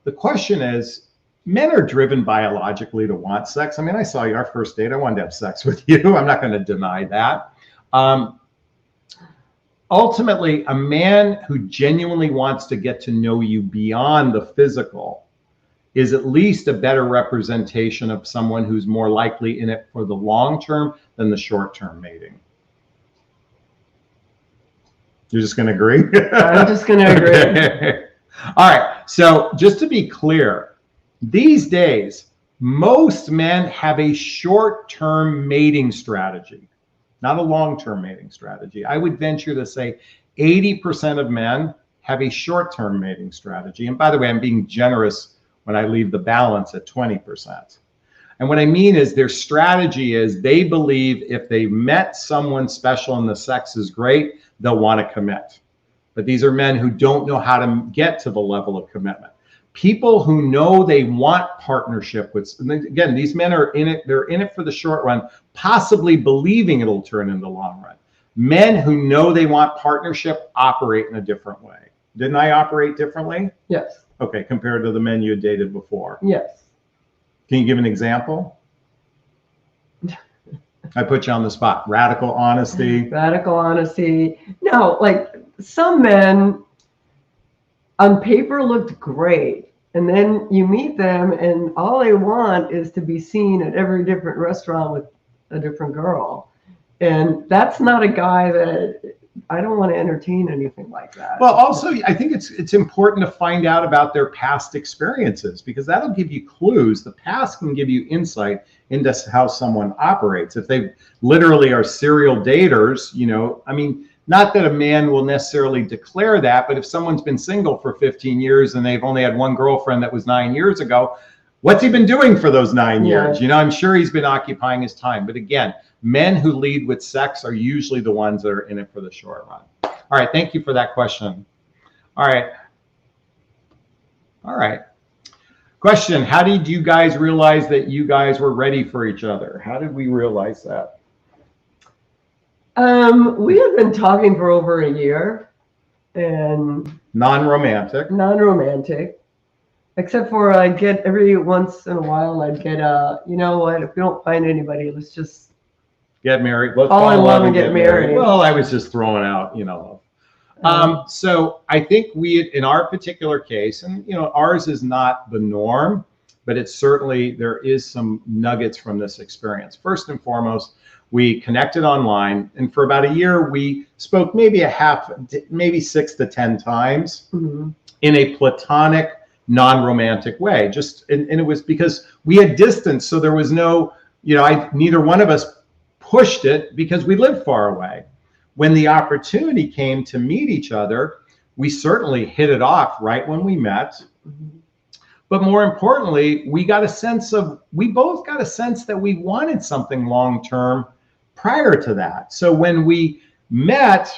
Speaker 1: The question is, men are driven biologically to want sex. I mean, I saw you our first date. I wanted to have sex with you. I'm not going to deny that. Ultimately, a man who genuinely wants to get to know you beyond the physical is at least a better representation of someone who's more likely in it for the long term than the short term mating. You're just going to agree?
Speaker 2: I'm just going to agree.
Speaker 1: Okay. All right. So just to be clear, these days, most men have a short-term mating strategy, not a long-term mating strategy. I would venture to say 80% of men have a short-term mating strategy. And by the way, I'm being generous when I leave the balance at 20%. And what I mean is their strategy is they believe if they met someone special and the sex is great, they'll want to commit. But these are men who don't know how to get to the level of commitment. People who know they want partnership with, again, these men are in it, they're in it for the short run, possibly believing it'll turn in the long run. Men who know they want partnership operate in a different way. Didn't I operate differently?
Speaker 2: Yes.
Speaker 1: Okay, compared to the men you had dated before.
Speaker 2: Yes.
Speaker 1: Can you give an example? I put you on the spot. Radical honesty.
Speaker 2: Radical honesty. No, like some men on paper looked great. And then you meet them and all they want is to be seen at every different restaurant with a different girl. And that's not a guy that I don't want to entertain anything like that.
Speaker 1: Well, also, I think it's important to find out about their past experiences because that'll give you clues. The past can give you insight into how someone operates. If they literally are serial daters, you know, I mean, not that a man will necessarily declare that, but if someone's been single for 15 years and they've only had one girlfriend that was 9 years ago, what's he been doing for those 9 years? You know, I'm sure he's been occupying his time. But again, men who lead with sex are usually the ones that are in it for the short run. All right, thank you for that question. All right. Question, how did you guys realize that you guys were ready for each other? How did we realize that?
Speaker 2: We had been talking for over a year and
Speaker 1: non-romantic,
Speaker 2: except for I'd get every once in a while, I'd get you know what, if we don't find anybody, let's just
Speaker 1: get married. Let's
Speaker 2: fall in love and get married.
Speaker 1: Well, I was just throwing out, you know. So I think in our particular case, and you know, ours is not the norm, but it's certainly, there is some nuggets from this experience. First and foremost, we connected online, and for about a year, we spoke maybe 6 to 10 times in a platonic, non-romantic way. And it was because we had distance, so there was no, you know, neither one of us pushed it because we lived far away. When the opportunity came to meet each other, we certainly hit it off right when we met. But more importantly, we both got a sense that we wanted something long-term prior to that. So when we met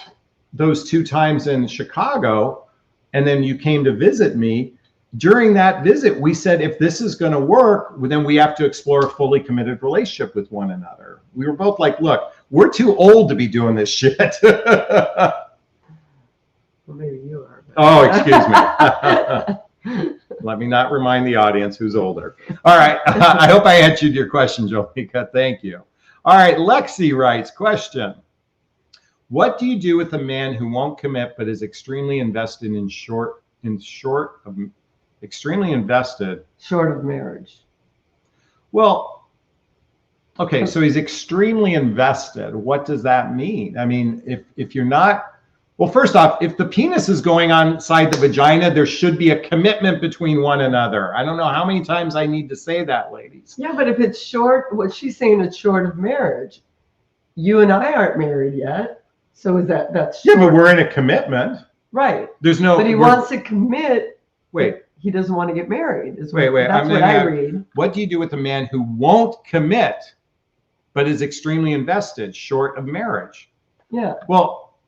Speaker 1: those 2 times in Chicago, and then you came to visit me, during that visit, we said, if this is going to work, then we have to explore a fully committed relationship with one another. We were both like, look, we're too old to be doing this shit.
Speaker 2: Well, maybe you are. But...
Speaker 1: Oh, excuse me. Let me not remind the audience who's older. All right. I hope I answered your question, Jolika. Thank you. All right. Lexi writes, question. What do you do with a man who won't commit but is extremely invested extremely invested
Speaker 2: short of marriage?
Speaker 1: Well, okay, so he's extremely invested. What does that mean? I mean, if you're not, well, first off, if the penis is going on inside the vagina, there should be a commitment between one another. I don't know how many times I need to say that, ladies.
Speaker 2: Yeah, but if it's short, what she's saying is short of marriage. You and I aren't married yet. So is that's short.
Speaker 1: Yeah, but we're in a commitment.
Speaker 2: Right.
Speaker 1: There's no.
Speaker 2: But he wants to commit.
Speaker 1: Wait.
Speaker 2: He doesn't want to get married. That's
Speaker 1: wait.
Speaker 2: what I read.
Speaker 1: What do you do with a man who won't commit, but is extremely invested, short of marriage?
Speaker 2: Yeah.
Speaker 1: Well,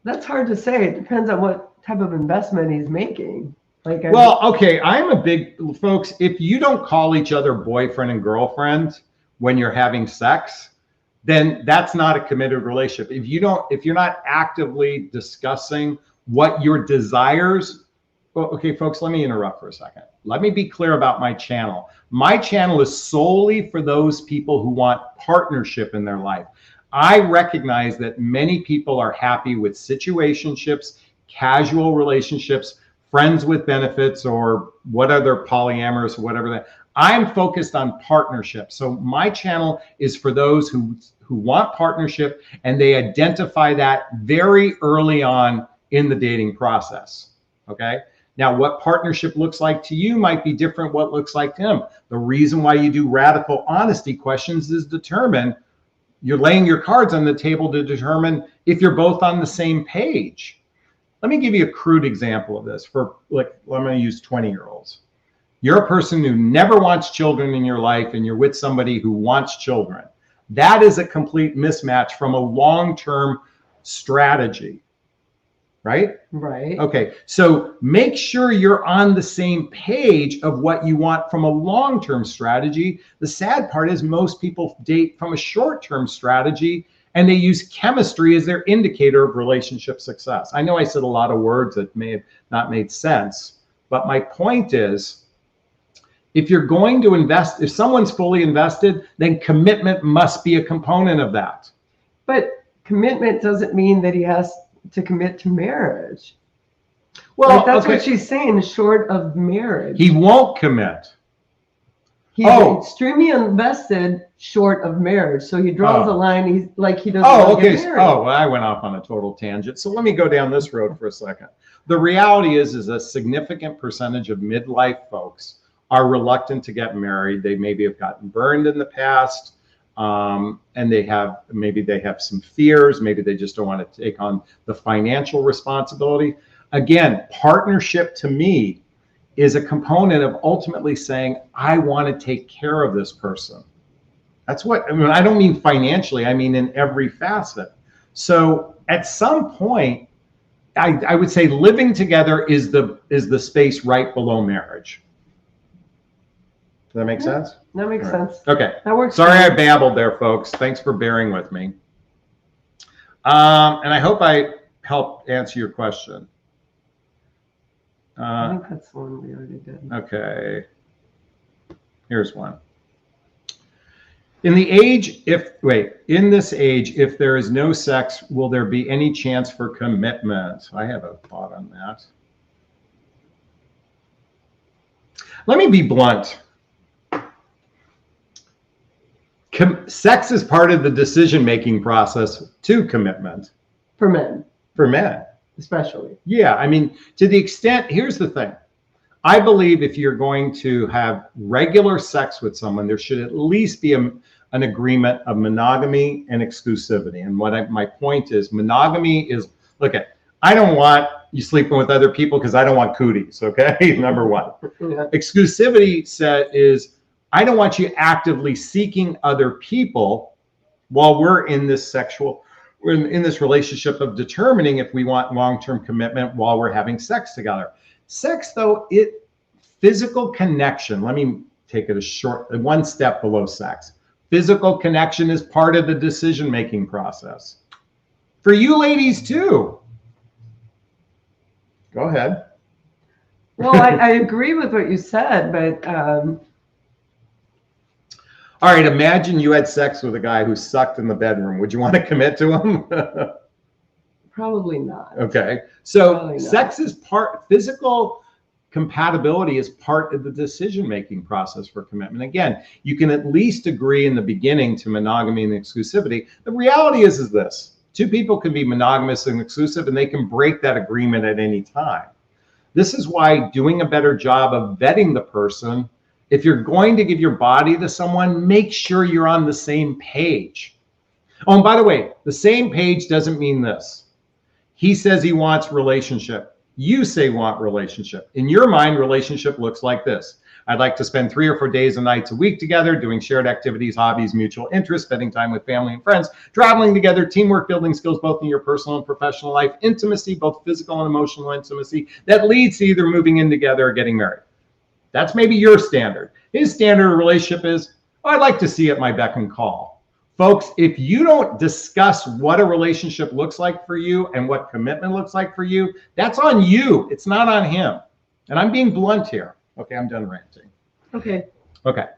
Speaker 2: that's hard to say. It depends on what type of investment he's making.
Speaker 1: Okay, I'm a big folks. If you don't call each other boyfriend and girlfriend when you're having sex, then that's not a committed relationship. If you're not actively discussing what your desires. Well, okay, folks, let me interrupt for a second. Let me be clear about my channel. My channel is solely for those people who want partnership in their life. I recognize that many people are happy with situationships, casual relationships, friends with benefits, or what other polyamorous, whatever that. I'm focused on partnership. So my channel is for those who want partnership, and they identify that very early on in the dating process. Okay. Now, what partnership looks like to you might be different what looks like to him. The reason why you do radical honesty questions is you're laying your cards on the table to determine if you're both on the same page. Let me give you a crude example of this I'm going to use 20-year-olds. You're a person who never wants children in your life, and you're with somebody who wants children. That is a complete mismatch from a long-term strategy. Right?
Speaker 2: Right.
Speaker 1: Okay. So make sure you're on the same page of what you want from a long-term strategy. The sad part is most people date from a short-term strategy, and they use chemistry as their indicator of relationship success. I know I said a lot of words that may have not made sense, but my point is, if you're going to invest, if someone's fully invested, then commitment must be a component of that.
Speaker 2: But commitment doesn't mean that he has to commit to marriage.
Speaker 1: Well,
Speaker 2: that's what she's saying, short of marriage.
Speaker 1: He won't commit.
Speaker 2: He's extremely invested short of marriage. So he draws a line. He's like, he doesn't want to get married.
Speaker 1: Well, I went off on a total tangent. So let me go down this road for a second. The reality is a significant percentage of midlife folks are reluctant to get married. They maybe have gotten burned in the past. And maybe they have some fears. Maybe they just don't want to take on the financial responsibility. Again, partnership to me is a component of ultimately saying, I want to take care of this person. That's what, I mean, I don't mean financially, I mean in every facet. So at some point, I would say living together is the space right below marriage. Does that make sense?
Speaker 2: That makes sense.
Speaker 1: Okay.
Speaker 2: That works.
Speaker 1: Sorry I babbled there, folks. Thanks for bearing with me. And I hope I helped answer your question.
Speaker 2: I think that's the one we already did.
Speaker 1: Okay. Here's one. In this age, if there is no sex, will there be any chance for commitment? I have a thought on that. Let me be blunt. Sex is part of the decision-making process to commitment.
Speaker 2: For men.
Speaker 1: For men.
Speaker 2: Especially.
Speaker 1: Yeah, I mean, to the extent, here's the thing. I believe if you're going to have regular sex with someone, there should at least be an agreement of monogamy and exclusivity. And my point is, monogamy is, I don't want, you sleeping with other people because I don't want cooties, okay? Number one.
Speaker 2: Yeah.
Speaker 1: Exclusivity set is, I don't want you actively seeking other people while we're in this we're in this relationship of determining if we want long-term commitment while we're having sex together. Sex, though, physical connection, let me take it one step below sex. Physical connection is part of the decision-making process. For you ladies too. Go ahead.
Speaker 2: Well, I agree with what you said, but
Speaker 1: all right, imagine you had sex with a guy who sucked in the bedroom. Would you want to commit to him?
Speaker 2: probably not.
Speaker 1: Okay. So
Speaker 2: Probably not.
Speaker 1: sex is physical compatibility is part of the decision-making process for commitment. Again, you can at least agree in the beginning to monogamy and exclusivity. The reality is this: two people can be monogamous and exclusive, and they can break that agreement at any time. This is why doing a better job of vetting the person, if you're going to give your body to someone, make sure you're on the same page. Oh, and by the way, the same page doesn't mean this. He says he wants relationship. You say want relationship. In your mind, relationship looks like this. I'd like to spend 3 or 4 days and nights a week together, doing shared activities, hobbies, mutual interests, spending time with family and friends, traveling together, teamwork, building skills, both in your personal and professional life, intimacy, both physical and emotional intimacy, that leads to either moving in together or getting married. That's maybe your standard. His standard of relationship is, oh, I'd like to see at my beck and call. Folks, if you don't discuss what a relationship looks like for you and what commitment looks like for you, that's on you. It's not on him. And I'm being blunt here. Okay, I'm done ranting.
Speaker 2: Okay.
Speaker 1: Okay.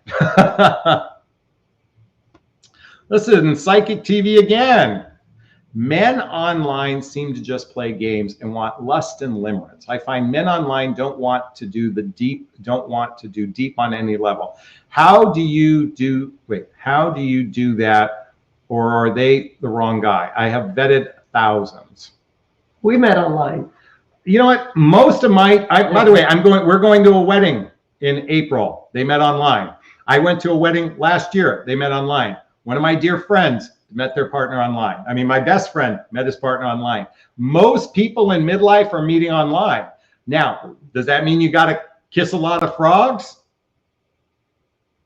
Speaker 1: Listen, Psychic TV again. Men online seem to just play games and want lust and limerence. I find men online don't want to do deep on any level. How do you do that? Or are they the wrong guy? I have vetted thousands.
Speaker 2: We met online.
Speaker 1: You know what? Most of by the way, we're going to a wedding in April. They met online. I went to a wedding last year. They met online. One of my dear friends met their partner online. I mean, my best friend met his partner online. Most people in midlife are meeting online. Now, does that mean you got to kiss a lot of frogs?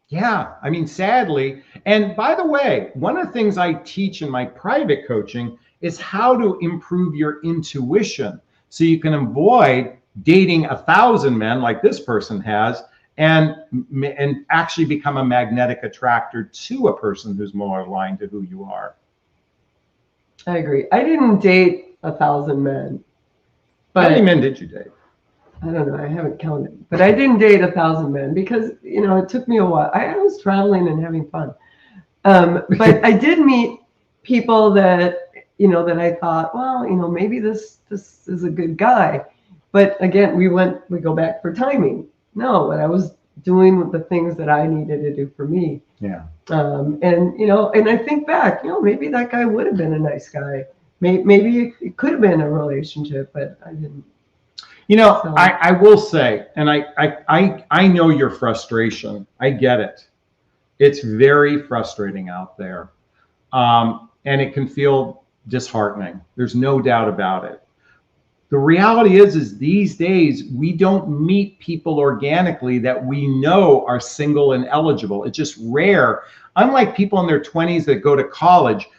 Speaker 1: Yeah, I mean, sadly. And by the way, one of the things I teach in my private coaching is how to improve your intuition so you can avoid dating 1,000 men like this person has and actually become a magnetic attractor to a person who's more aligned to who you are.
Speaker 2: I agree. I didn't date 1,000 men. But
Speaker 1: how many men did you date?
Speaker 2: I don't know. I haven't counted. But I didn't date 1,000 men because, it took me a while. I was traveling and having fun. But I did meet people that, that I thought, well, maybe this is a good guy. But again, we go back for timing. No, but I was doing the things that I needed to do for me.
Speaker 1: Yeah.
Speaker 2: And I think back, maybe that guy would have been a nice guy. Maybe it could have been a relationship, but I didn't. So.
Speaker 1: I will say, and I know your frustration. I get it. It's very frustrating out there. And it can feel disheartening. There's no doubt about it. The reality is these days, we don't meet people organically that we know are single and eligible. It's just rare. Unlike people in their 20s that go to college,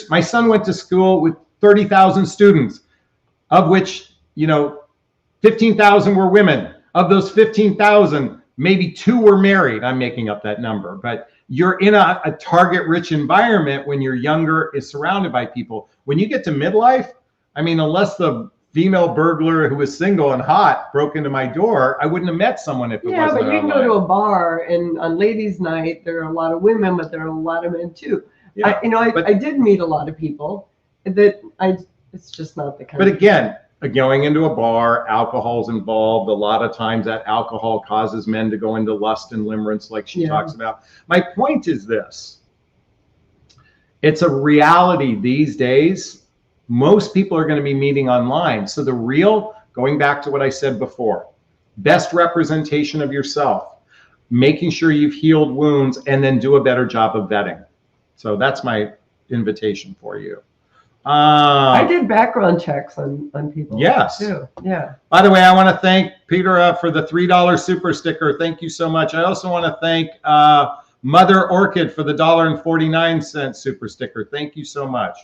Speaker 1: my son went to school with 30,000 students, of which, 15,000 were women. Of those 15,000, maybe 2 were married. I'm making up that number. But you're in a target-rich environment when you're younger, is surrounded by people. When you get to midlife, I mean, unless the female burglar who was single and hot broke into my door, I wouldn't have met someone if it wasn't.
Speaker 2: Yeah, but you can go to a bar and on ladies' night, there are a lot of women, but there are a lot of men too. Yeah, I did meet a lot of people it's just not the kind.
Speaker 1: But again, going into a bar, alcohol's involved. A lot of times that alcohol causes men to go into lust and limerence like she talks about. My point is this. It's a reality these days. Most people are going to be meeting online. So going back to what I said before, best representation of yourself, making sure you've healed wounds, and then do a better job of vetting. So that's my invitation for you.
Speaker 2: I did background checks on people.
Speaker 1: Yes.
Speaker 2: Too. Yeah.
Speaker 1: By the way, I want to thank Peter for the $3 super sticker. Thank you so much. I also want to thank Mother Orchid for the $1.49 super sticker. Thank you so much.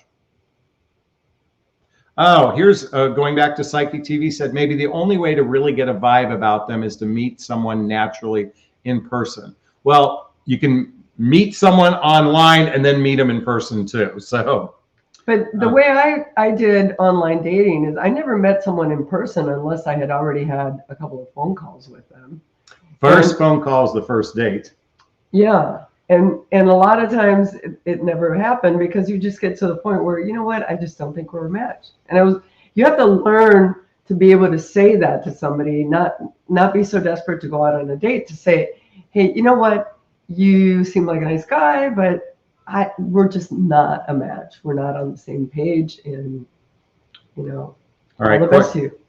Speaker 1: Oh, here's going back to Psychic TV said maybe the only way to really get a vibe about them is to meet someone naturally in person. Well, you can meet someone online and then meet them in person too. So,
Speaker 2: but the way I did online dating is I never met someone in person unless I had already had a couple of phone calls with them.
Speaker 1: First phone call is the first date.
Speaker 2: Yeah. And a lot of times it never happened because you just get to the point where, you know what, I just don't think we're a match. And you have to learn to be able to say that to somebody, not be so desperate to go out on a date, to say, hey, you know what, you seem like a nice guy, but we're just not a match. We're not on the same page, and all right, all the best to you.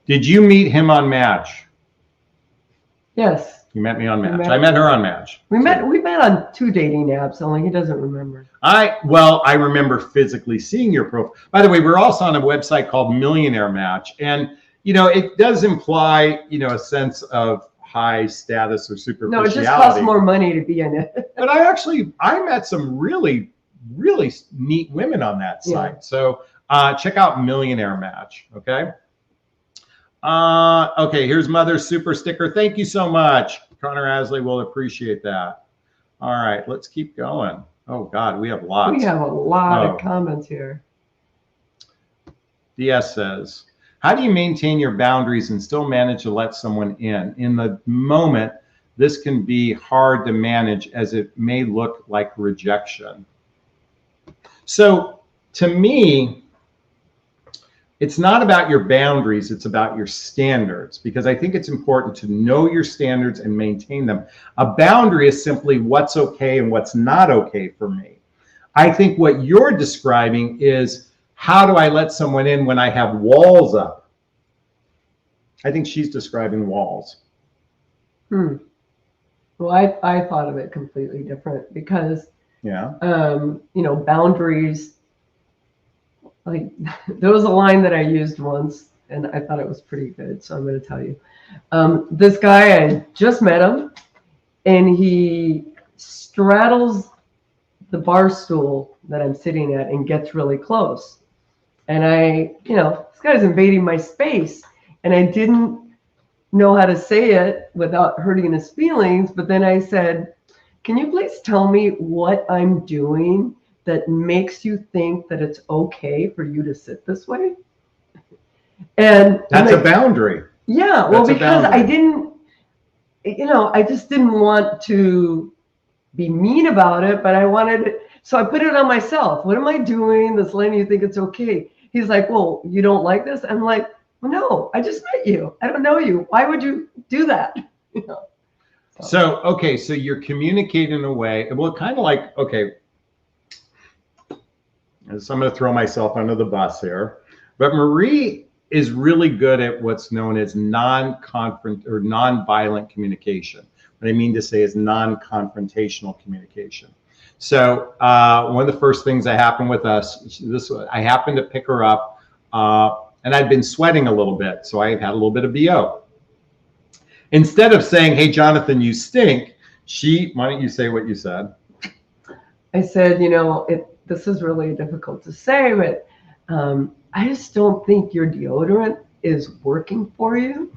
Speaker 1: Did you meet him on Match?
Speaker 2: Yes.
Speaker 1: You met me on Match. I met her on Match.
Speaker 2: We met on 2 dating apps, only he doesn't remember.
Speaker 1: I remember physically seeing your profile. By the way, we're also on a website called Millionaire Match. And, it does imply, a sense of high status or superficiality.
Speaker 2: No, it just costs more money to be in it.
Speaker 1: But I met some really, really neat women on that site. Yeah. So check out Millionaire Match, okay? Okay, here's Mother's super sticker. Thank you so much. Connor Asley will appreciate that. All right, let's keep going. Oh God, we have lots.
Speaker 2: We have a lot of comments here.
Speaker 1: DS says, how do you maintain your boundaries and still manage to let someone in? In the moment, this can be hard to manage as it may look like rejection. So to me, it's not about your boundaries, it's about your standards, because I think it's important to know your standards and maintain them. A boundary is simply what's okay and what's not okay for me. I think what you're describing is, how do I let someone in when I have walls up? I think she's describing walls.
Speaker 2: Well, I thought of it completely different because, boundaries. Like, there was a line that I used once and I thought it was pretty good, so I'm going to tell you. This guy, I just met him, and he straddles the bar stool that I'm sitting at and gets really close. And this guy's invading my space, and I didn't know how to say it without hurting his feelings. But then I said, can you please tell me what I'm doing that makes you think that it's okay for you to sit this way? And
Speaker 1: that's a boundary.
Speaker 2: Yeah, well, because I didn't, I just didn't want to be mean about it, but I wanted it. So I put it on myself. What am I doing that's letting you think it's okay? He's like, well, you don't like this? I'm like, well, no, I just met you. I don't know you. Why would you do that? So you're communicating in a way, well, kind of like, okay, so I'm going to throw myself under the bus here, but Marie is really good at what's known as non-violent communication. What I mean to say is non-confrontational communication. So one of the first things that happened with us, I happened to pick her up, and I'd been sweating a little bit, so I had a little bit of BO. Instead of saying, hey, Jonathan, you stink, why don't you say what you said? I said, this is really difficult to say, but I just don't think your deodorant is working for you.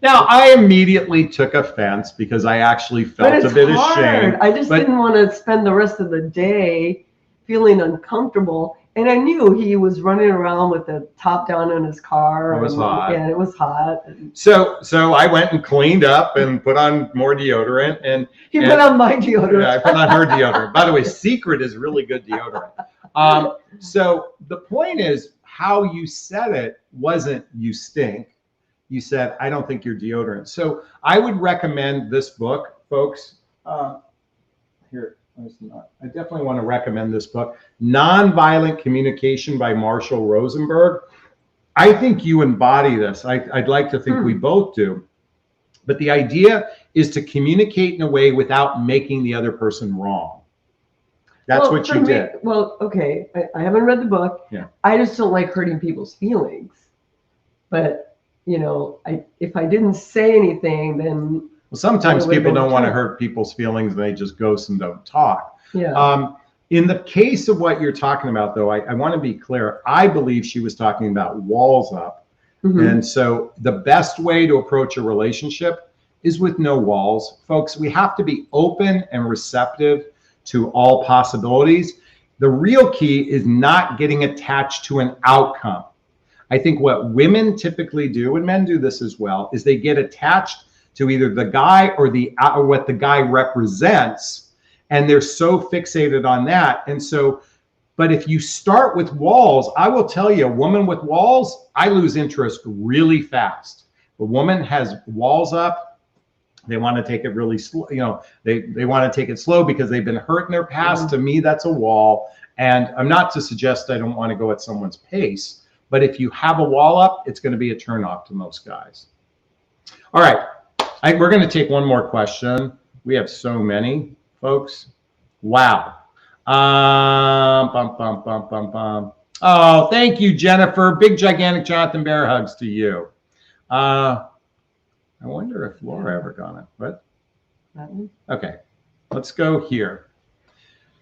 Speaker 1: Now, I immediately took offense because I actually felt a bit ashamed.
Speaker 2: I just didn't want to spend the rest of the day feeling uncomfortable. And I knew he was running around with the top down in his car.
Speaker 1: It was hot.
Speaker 2: Yeah, it was hot.
Speaker 1: So I went and cleaned up and put on more deodorant. And
Speaker 2: he put on my deodorant.
Speaker 1: Yeah, I put on her deodorant. By the way, Secret is really good deodorant. So the point is, how you said it wasn't you stink. You said, I don't think you're deodorant. So I would recommend this book, folks. Here. I definitely want to recommend this book, Nonviolent Communication by Marshall Rosenberg. I think you embody this. I'd like to think we both do. But the idea is to communicate in a way without making the other person wrong. That's
Speaker 2: Well,
Speaker 1: what
Speaker 2: for
Speaker 1: you
Speaker 2: me-
Speaker 1: did.
Speaker 2: Well, okay, I haven't read the book.
Speaker 1: Yeah.
Speaker 2: I just don't like hurting people's feelings. But, if I didn't say anything, then
Speaker 1: Well, sometimes
Speaker 2: it would've
Speaker 1: people
Speaker 2: been
Speaker 1: don't want to
Speaker 2: true.
Speaker 1: hurt people's feelings and they just ghost and don't talk.
Speaker 2: yeah.
Speaker 1: In the case of what you're talking about, though, I want to be clear. I believe she was talking about walls up.
Speaker 2: Mhm.
Speaker 1: And so the best way to approach a relationship is with no walls. Folks, we have to be open and receptive to all possibilities. The real key is not getting attached to an outcome. I think what women typically do, and men do this as well, is they get attached to either the guy or what the guy represents, and they're so fixated on that. And so, but if you start with walls, I will tell you, a woman with walls, I lose interest really fast. A woman has walls up, they want to take it really slow. They want to take it slow because they've been hurt in their past. To me, that's a wall. And I'm not to suggest I don't want to go at someone's pace, but if you have a wall up, it's going to be a turnoff to most guys. All right, we're going to take one more question. We have so many, folks. Wow. Oh, thank you, Jennifer. Big, gigantic Jonathan Bear hugs to you. I wonder if Laura ever got it. What? Okay, let's go here.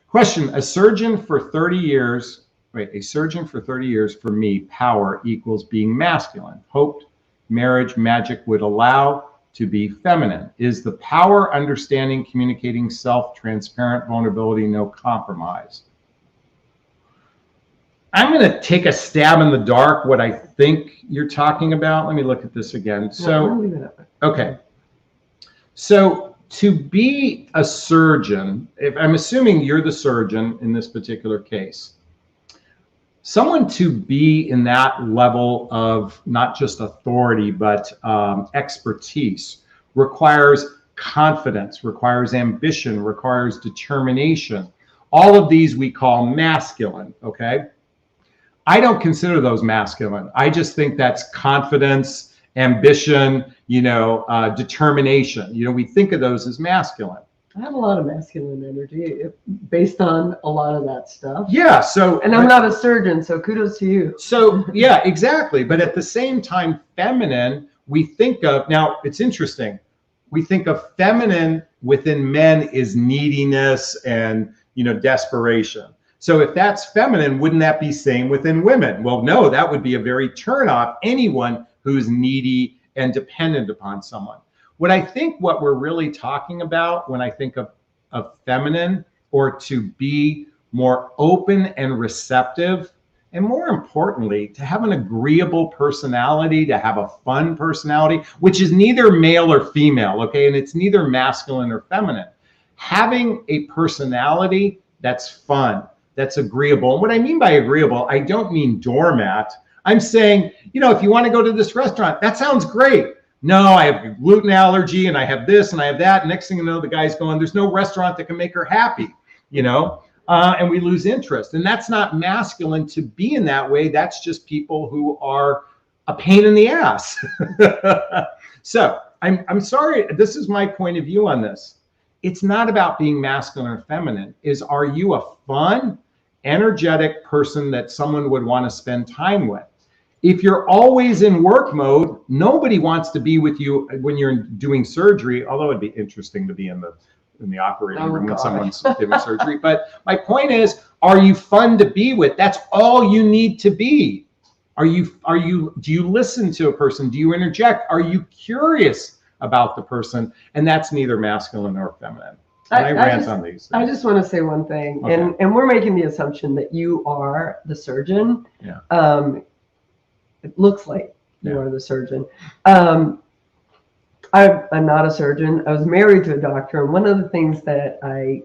Speaker 1: Question: A surgeon for 30 years. A surgeon for 30 years. For me, power equals being masculine. Hoped marriage magic would allow to be feminine. Is the power understanding, communicating, self-transparent, vulnerability, no compromise? I'm going to take a stab in the dark what I think you're talking about. Let me look at this again. Okay. So to be a surgeon, if I'm assuming you're the surgeon in this particular case, someone to be in that level of not just authority, but expertise requires confidence, requires ambition, requires determination. All of these we call masculine, okay? I don't consider those masculine. I just think that's confidence, ambition, determination. We think of those as masculine.
Speaker 2: I have a lot of masculine energy based on a lot of that stuff.
Speaker 1: Yeah.
Speaker 2: And I'm not a surgeon, so kudos to you.
Speaker 1: So yeah, exactly. But at the same time, feminine, we think of, now it's interesting. We think of feminine within men is neediness and, desperation. So if that's feminine, wouldn't that be same within women? Well, no, that would be a very turnoff. Anyone who's needy and dependent upon someone. What we're really talking about when I think of feminine, or to be more open and receptive, and more importantly, to have an agreeable personality, to have a fun personality, which is neither male or female, okay? And it's neither masculine or feminine. Having a personality that's fun, that's agreeable. And what I mean by agreeable, I don't mean doormat. I'm saying, if you want to go to this restaurant, that sounds great. No, I have a gluten allergy and I have this and I have that. And next thing you know, the guy's going, there's no restaurant that can make her happy, and we lose interest. And that's not masculine to be in that way. That's just people who are a pain in the ass. So I'm sorry. This is my point of view on this. It's not about being masculine or feminine. Are you a fun, energetic person that someone would want to spend time with? If you're always in work mode, nobody wants to be with you when you're doing surgery, although it'd be interesting to be in the operating room when someone's giving surgery. But my point is, are you fun to be with? That's all you need to be. Do you listen to a person? Do you interject? Are you curious about the person? And that's neither masculine nor feminine. And I rant on these things.
Speaker 2: I just want to say one thing, okay. and we're making the assumption that you are the surgeon.
Speaker 1: Yeah.
Speaker 2: It looks like you are the surgeon. I'm not a surgeon. I was married to a doctor, and one of the things that I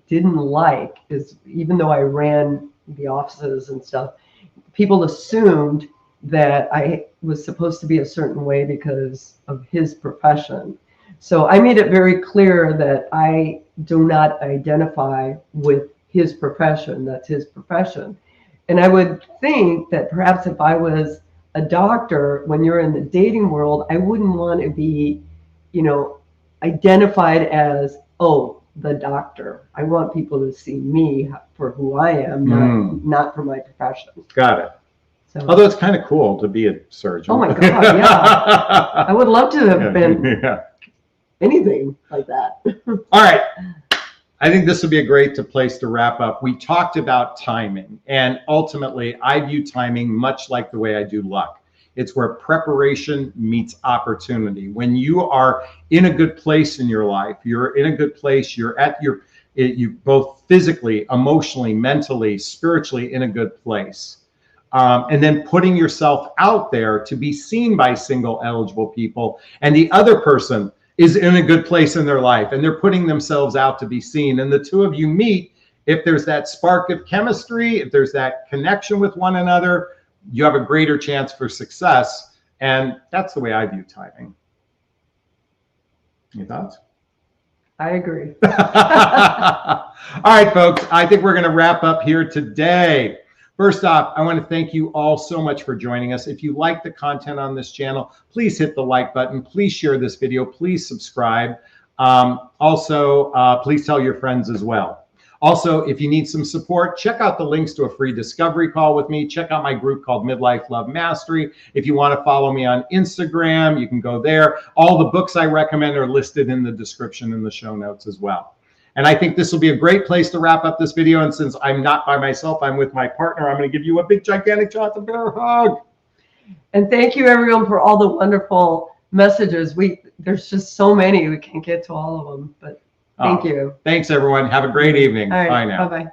Speaker 2: didn't like is, even though I ran the offices and stuff, people assumed that I was supposed to be a certain way because of his profession. So I made it very clear that I do not identify with his profession. That's his profession. And I would think that perhaps if I was a doctor, when you're in the dating world, I wouldn't want to be, identified as, oh, the doctor. I want people to see me for who I am, not for my profession.
Speaker 1: Got it.
Speaker 2: So,
Speaker 1: Although it's kind of cool to be a surgeon.
Speaker 2: oh my God, yeah. I would love to have been anything like that.
Speaker 1: All right. I think this would be a great place to wrap up. We talked about timing, and ultimately I view timing much like the way I do luck. It's where preparation meets opportunity. When you are in a good place in your life, you're in a good place, you're at you both physically, emotionally, mentally, spiritually in a good place. And then putting yourself out there to be seen by single eligible people, and the other person is in a good place in their life and they're putting themselves out to be seen, and the two of you meet. If there's that spark of chemistry, if there's that connection with one another, you have a greater chance for success. And that's the way I view timing. Any thoughts?
Speaker 2: I agree.
Speaker 1: All right, folks, I think we're going to wrap up here today. First off, I want to thank you all so much for joining us. If you like the content on this channel, please hit the like button. Please share this video. Please subscribe. Also, please tell your friends as well. Also, if you need some support, check out the links to a free discovery call with me. Check out my group called Midlife Love Mastery. If you want to follow me on Instagram, you can go there. All the books I recommend are listed in the description in the show notes as well. And I think this will be a great place to wrap up this video. And since I'm not by myself, I'm with my partner, I'm going to give you a big, gigantic Jonathan Bear hug.
Speaker 2: And thank you, everyone, for all the wonderful messages. There's just so many. We can't get to all of them, but thank you.
Speaker 1: Thanks, everyone. Have a great evening.
Speaker 2: All right,
Speaker 1: bye now.
Speaker 2: Bye-bye.